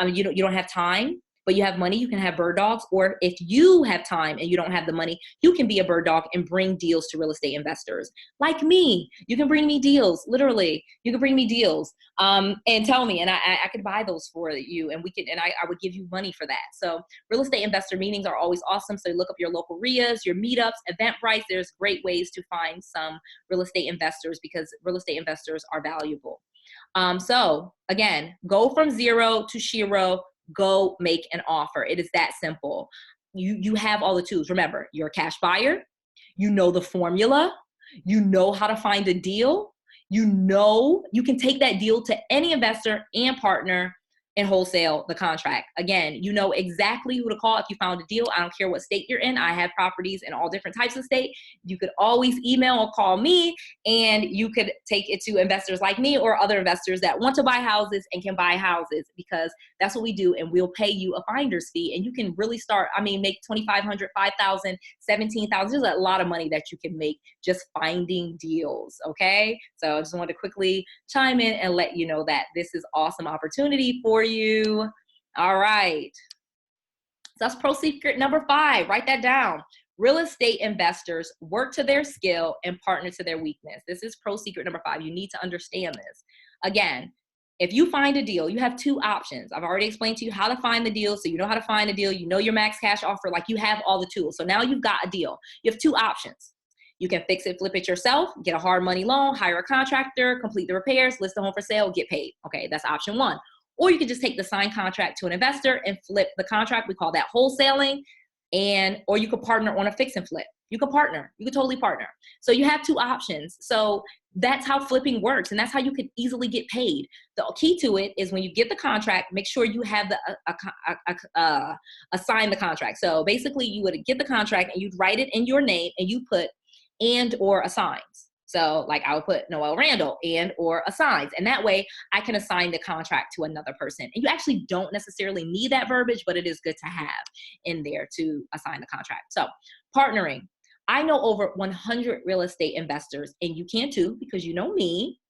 you don't have time, but you have money, you can have bird dogs. Or if you have time and you don't have the money, you can be a bird dog and bring deals to real estate investors. Like me, you can bring me deals, literally. You can bring me deals and tell me, and I could buy those for you, and I would give you money for that. So real estate investor meetings are always awesome. So you look up your local RIAs, your meetups, Eventbrite. There's great ways to find some real estate investors because real estate investors are valuable. So again, go from zero to shiro. Go make an offer. It is that simple. You have all the tools. Remember, you're a cash buyer. You know the formula. You know how to find a deal. You know you can take that deal to any investor and partner and wholesale the contract. Again, you know exactly who to call if you found a deal. I don't care what state you're in. I have properties in all different types of state. You could always email or call me, and you could take it to investors like me or other investors that want to buy houses and can buy houses, because that's what we do. And we'll pay you a finder's fee, and you can really start, make $2,500, $5,000, $17,000. There's a lot of money that you can make just finding deals. Okay. So I just wanted to quickly chime in and let you know that this is awesome opportunity for you. All right. So that's pro secret number 5. Write that down. Real estate investors work to their skill and partner to their weakness. This is pro secret number 5. You need to understand this. Again, if you find a deal, you have 2 options. I've already explained to you how to find the deal. So you know how to find a deal. You know your max cash offer. Like, you have all the tools. So now you've got a deal. You have 2 options. You can fix it, flip it yourself, get a hard money loan, hire a contractor, complete the repairs, list the home for sale, get paid. Okay, that's option one. Or you can just take the signed contract to an investor and flip the contract. We call that wholesaling. Or you could partner on a fix and flip. You could partner. You could totally partner. So you have two options. So that's how flipping works, and that's how you can easily get paid. The key to it is when you get the contract, make sure you have sign the contract. So basically, you would get the contract and you'd write it in your name, and you put and or assigns. So like I would put Noel Randall and or assigns, and that way I can assign the contract to another person. And you actually don't necessarily need that verbiage, but it is good to have in there to assign the contract. So partnering. I know over 100 real estate investors, and you can too, because you know me.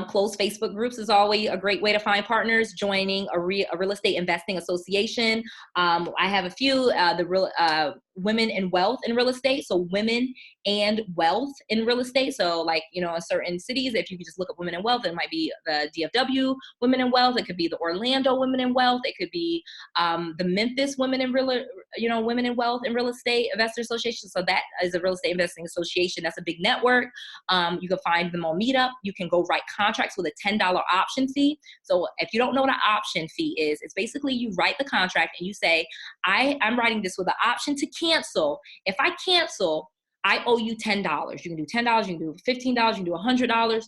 Closed Facebook groups is always a great way to find partners. Joining a real estate investing association. I have a few, the Women in Wealth in Real Estate. So Women and Wealth in Real Estate. So like, you know, in certain cities, if you could just look up Women in Wealth, it might be the DFW Women in Wealth. It could be the Orlando Women in Wealth. It could be the Memphis Women in Women in Wealth and Real Estate Investor Association. So that is a real estate investing association. That's a big network. You can find them on Meetup. You can go write contracts with a $10 option fee. So if you don't know what an option fee is, it's basically you write the contract and you say, I'm writing this with an option to cancel. If I cancel, I owe you $10. You can do $10, you can do $15, you can do $100.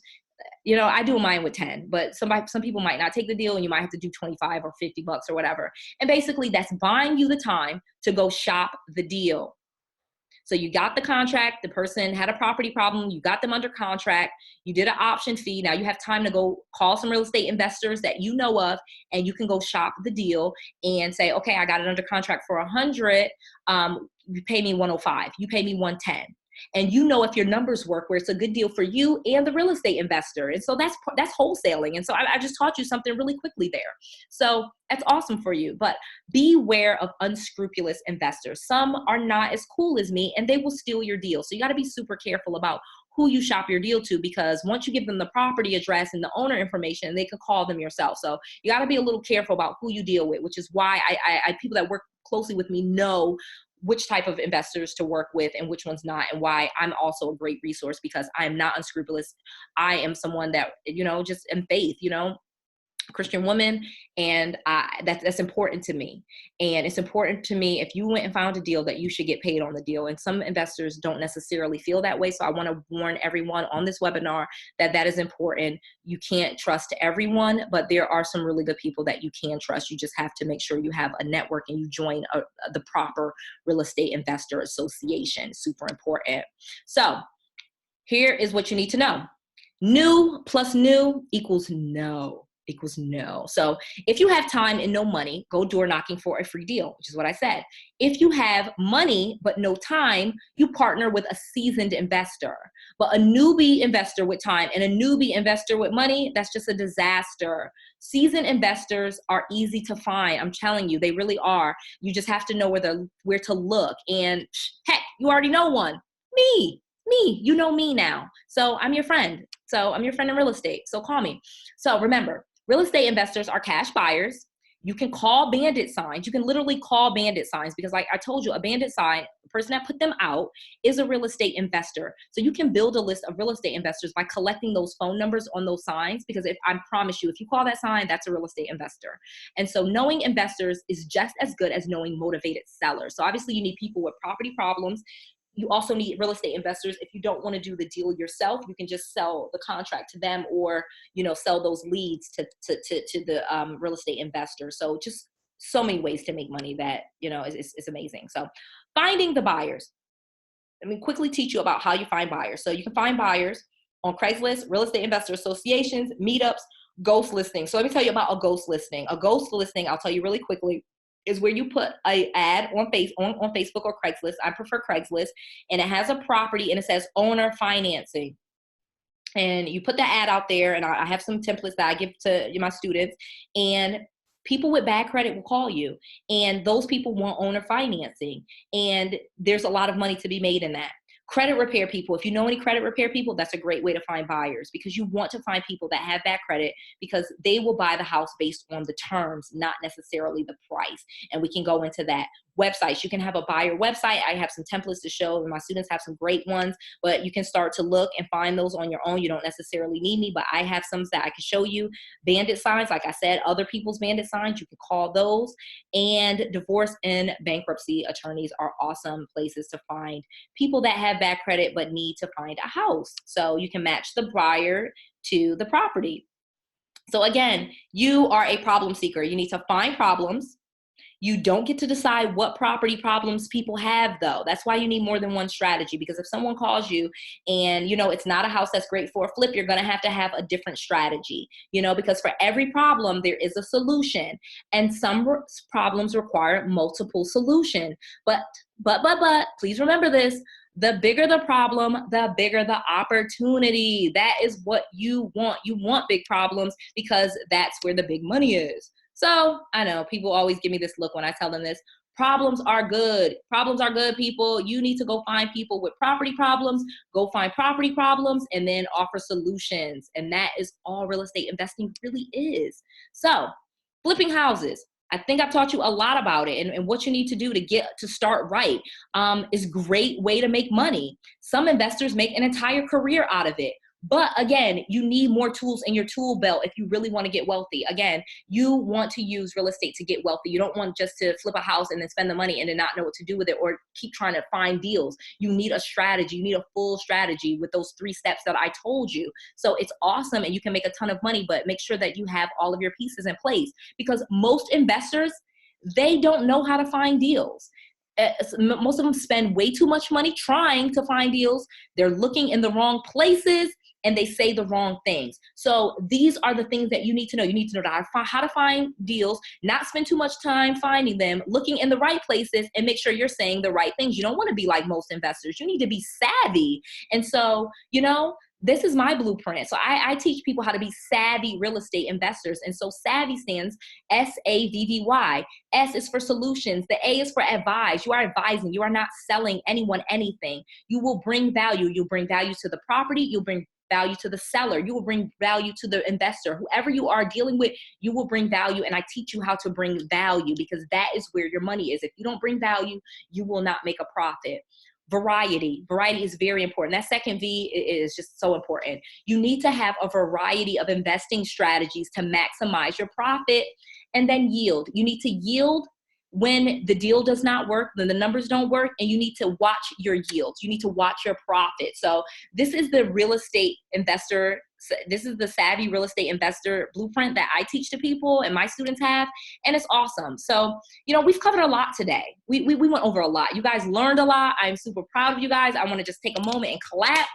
You know, I do mine with 10, but some people might not take the deal, and you might have to do 25 or 50 bucks or whatever. And basically that's buying you the time to go shop the deal. So you got the contract, the person had a property problem, you got them under contract, you did an option fee. Now you have time to go call some real estate investors that you know of, and you can go shop the deal and say, okay, I got it under contract for 100. You pay me 105, you pay me 110. And you know if your numbers work where it's a good deal for you and the real estate investor. And so that's wholesaling. And so I just taught you something really quickly there. So that's awesome for you. But beware of unscrupulous investors. Some are not as cool as me, and they will steal your deal. So you got to be super careful about who you shop your deal to, because once you give them the property address and the owner information, they can call them yourself. So you got to be a little careful about who you deal with, which is why I people that work closely with me know which type of investors to work with and which ones not, and why I'm also a great resource, because I'm not unscrupulous. I am someone that, you know, just in faith, you know, Christian woman, and that's important to me. And it's important to me, if you went and found a deal, that you should get paid on the deal. And some investors don't necessarily feel that way. So I want to warn everyone on this webinar that is important. You can't trust everyone, but there are some really good people that you can trust. You just have to make sure you have a network and you join the proper real estate investor association. Super important. So here is what you need to know. New plus new equals no. Equals no. So if you have time and no money, go door knocking for a free deal, which is what I said. If you have money but no time, you partner with a seasoned investor. But a newbie investor with time and a newbie investor with money, that's just a disaster. Seasoned investors are easy to find. I'm telling you, they really are. You just have to know where to look. And heck, you already know one. Me, you know me now. So I'm your friend. So I'm your friend in real estate. So call me. So remember, real estate investors are cash buyers. You can call bandit signs. You can literally call bandit signs, because like I told you, a bandit sign, the person that put them out is a real estate investor. So you can build a list of real estate investors by collecting those phone numbers on those signs, because I promise you, if you call that sign, that's a real estate investor. And so knowing investors is just as good as knowing motivated sellers. So obviously you need people with property problems. You also need real estate investors. If you don't want to do the deal yourself, you can just sell the contract to them, or, you know, sell those leads to the real estate investor. So just so many ways to make money that, you know, is amazing. So finding the buyers. Let me quickly teach you about how you find buyers. So you can find buyers on Craigslist, real estate investor associations, meetups, ghost listings. So let me tell you about a ghost listing. A ghost listing, I'll tell you really quickly, is where you put an ad on Facebook or Craigslist. I prefer Craigslist. And it has a property and it says owner financing. And you put the ad out there, and I have some templates that I give to my students, and people with bad credit will call you, and those people want owner financing. And there's a lot of money to be made in that. Credit repair people. If you know any credit repair people, that's a great way to find buyers, because you want to find people that have bad credit, because they will buy the house based on the terms, not necessarily the price. And we can go into that. websites. You can have a buyer website. I have some templates to show, and my students have some great ones, but you can start to look and find those on your own. You don't necessarily need me, but I have some that I can show you. Bandit signs, like I said, other people's bandit signs, you can call those. And divorce and bankruptcy attorneys are awesome places to find people that have bad credit but need to find a house. So you can match the buyer to the property. So again, you are a problem seeker. You need to find problems. You don't get to decide what property problems people have, though. That's why you need more than one strategy, because if someone calls you and, you know, it's not a house that's great for a flip, you're going to have a different strategy, you know, because for every problem, there is a solution, and some problems require multiple solutions. But please remember this. The bigger the problem, the bigger the opportunity. That is what you want. You want big problems because that's where the big money is. So I know people always give me this look when I tell them this. Problems are good. Problems are good, people. You need to go find people with property problems, go find property problems, and then offer solutions. And that is all real estate investing really is. So flipping houses. I think I've taught you a lot about it, and what you need to do to get to start right is a great way to make money. Some investors make an entire career out of it. But again, you need more tools in your tool belt if you really want to get wealthy. Again, you want to use real estate to get wealthy. You don't want just to flip a house and then spend the money and then not know what to do with it, or keep trying to find deals. You need a strategy. You need a full strategy with those 3 steps that I told you. So it's awesome and you can make a ton of money, but make sure that you have all of your pieces in place, because most investors, they don't know how to find deals. Most of them spend way too much money trying to find deals. They're looking in the wrong places, and they say the wrong things. So these are the things that you need to know. You need to know how to find deals, not spend too much time finding them, looking in the right places, and make sure you're saying the right things. You don't want to be like most investors. You need to be savvy. And so, you know, this is my blueprint. So I teach people how to be savvy real estate investors. And so savvy stands SAVVY. S is for solutions. The A is for advise. You are advising. You are not selling anyone anything. You will bring value. You'll bring value to the property. You'll bring value to the seller. You will bring value to the investor. Whoever you are dealing with, you will bring value. And I teach you how to bring value, because that is where your money is. If you don't bring value, you will not make a profit. Variety. Variety is very important. That second V is just so important. You need to have a variety of investing strategies to maximize your profit. And then yield. You need to yield when the deal does not work, then the numbers don't work, and you need to watch your yields. You need to watch your profit. So this is the real estate investor. This is the savvy real estate investor blueprint that I teach to people and my students have, and it's awesome. So, you know, we've covered a lot today. We went over a lot. You guys learned a lot. I'm super proud of you guys. I want to just take a moment and clap,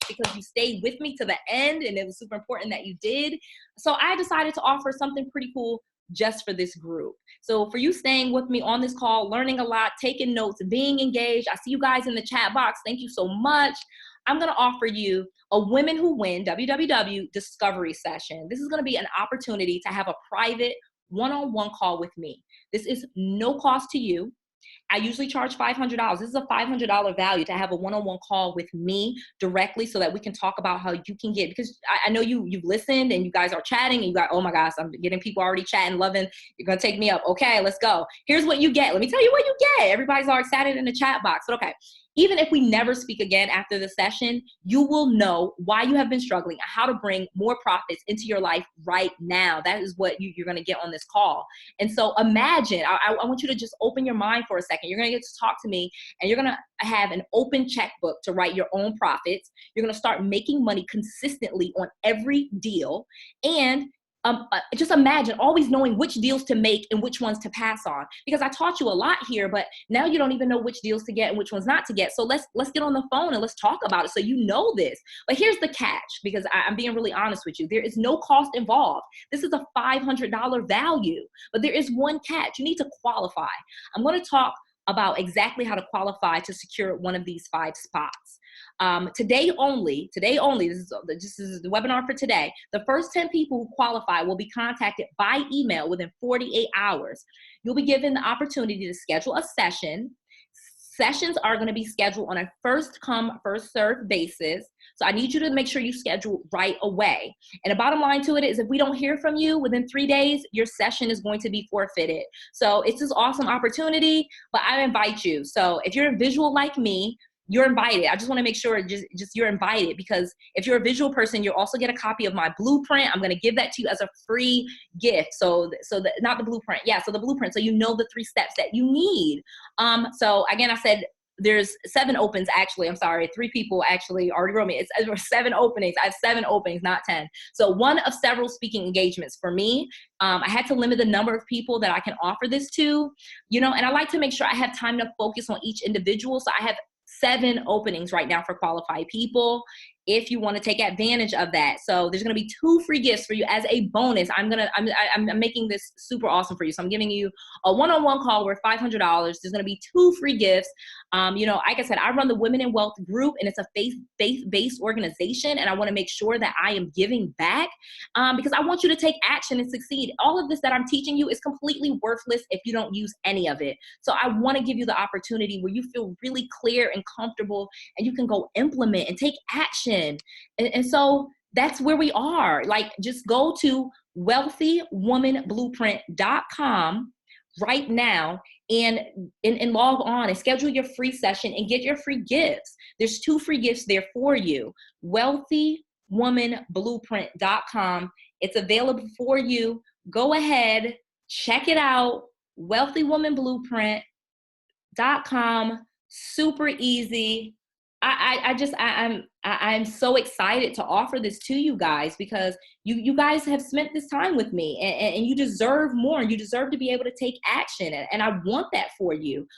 because you stayed with me to the end, and it was super important that you did. So I decided to offer something pretty cool just for this group. So for you staying with me on this call, learning a lot, taking notes, being engaged, I see you guys in the chat box. Thank you so much. I'm going to offer you a Women Who Win WWW discovery session. This is going to be an opportunity to have a private one-on-one call with me. This is no cost to you. I usually charge $500. This is a $500 value to have a one-on-one call with me directly, so that we can talk about how you can get, because I know you've listened and you guys are chatting and you got, oh my gosh, I'm getting people already chatting, loving, you're going to take me up. Okay, let's go. Here's what you get. Let me tell you what you get. Everybody's all excited in the chat box, but okay. Even if we never speak again after the session, you will know why you have been struggling, how to bring more profits into your life right now. That is what you're going to get on this call. And so imagine, I want you to just open your mind for a second. You're going to get to talk to me, and you're going to have an open checkbook to write your own profits. You're going to start making money consistently on every deal. And just imagine always knowing which deals to make and which ones to pass on, because I taught you a lot here, but now you don't even know which deals to get and which ones not to get. So let's get on the phone and let's talk about it, so you know this. But here's the catch, because I'm being really honest with you. There is no cost involved. This is a $500 value, but there is one catch. You need to qualify. I'm going to talk about exactly how to qualify to secure one of these 5 spots. Today only, this is the webinar for today. The first 10 people who qualify will be contacted by email within 48 hours. You'll be given the opportunity to schedule a session. Sessions are going to be scheduled on a first come, first served basis. So I need you to make sure you schedule right away. And the bottom line to it is if we don't hear from you within 3 days, your session is going to be forfeited. So it's this awesome opportunity, but I invite you. So if you're a visual like me, you're invited. I just want to make sure just you're invited, because if you're a visual person, you'll also get a copy of my blueprint. I'm going to give that to you as a free gift. So not the blueprint. Yeah. So the blueprint. So you know the 3 steps that you need. So again, I said, there's 7 opens actually. I'm sorry. 3 people actually already wrote me. It's 7 openings. I have 7 openings, not 10. So one of several speaking engagements for me. I had to limit the number of people that I can offer this to, and I like to make sure I have time to focus on each individual. So I have 7 openings right now for qualified people if you want to take advantage of that. So there's going to be 2 free gifts for you as a bonus. I'm making this super awesome for you. So I'm giving you a one-on-one call worth $500. There's going to be 2 free gifts. Like I said, I run the Women in Wealth group, and it's a faith-based organization. And I want to make sure that I am giving back because I want you to take action and succeed. All of this that I'm teaching you is completely worthless if you don't use any of it. So I want to give you the opportunity where you feel really clear and comfortable, and you can go implement and take action. And so that's where we are. Like, just go to wealthywomanblueprint.com right now and log on and schedule your free session and get your free gifts. There's 2 free gifts there for you. wealthywomanblueprint.com. It's available for you. Go ahead, check it out. wealthywomanblueprint.com. Super easy. I'm so excited to offer this to you guys, because you guys have spent this time with me, and you deserve more, and you deserve to be able to take action. And I want that for you.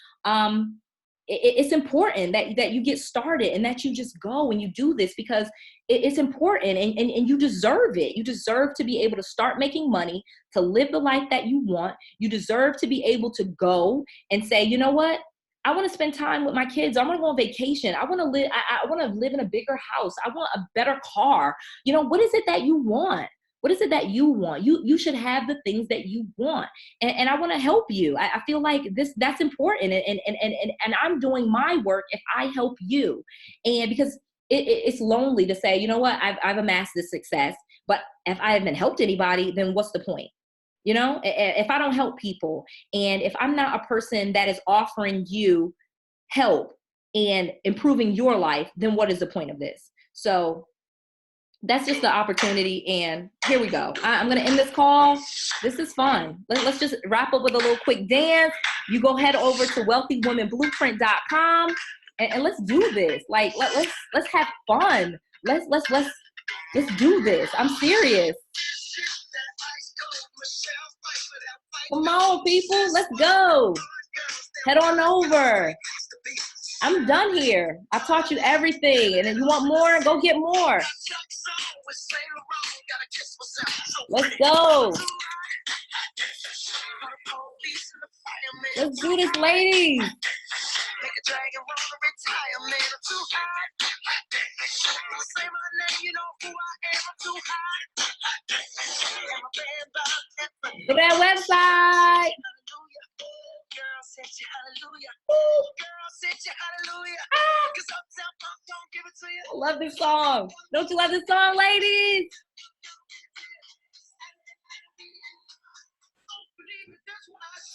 It's important that you get started and that you just go and you do this, because it's important, and you deserve it. You deserve to be able to start making money, to live the life that you want. You deserve to be able to go and say, you know what? I want to spend time with my kids. I want to go on vacation. I want to live. I want to live in a bigger house. I want a better car. What is it that you want? What is it that you want? You should have the things that you want. And I want to help you. I feel like that's important. And I'm doing my work if I help you. And because it's lonely to say, you know what, I've amassed this success, but if I haven't helped anybody, then what's the point? If I don't help people, and if I'm not a person that is offering you help and improving your life, then what is the point of this? So that's just the opportunity. And here we go. I'm going to end this call. This is fun. Let's just wrap up with a little quick dance. You go head over to wealthywomanblueprint.com and let's do this. Like, let's have fun. Let's do this. I'm serious. Come on, people. Let's go. Head on over. I'm done here. I taught you everything. And if you want more, go get more. Let's go. Let's do this, ladies. To that website. I love this song. Don't you love this song, ladies?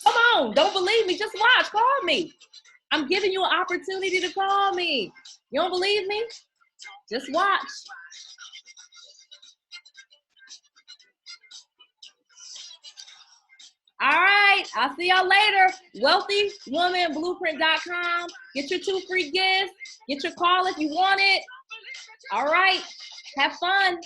Come on, don't believe me, just watch. Call me. I'm giving you an opportunity to call me. You don't believe me? Just watch. All right, I'll see y'all later. wealthywomanblueprint.com. Get your 2 free gifts. Get your call if you want it. All right, have fun.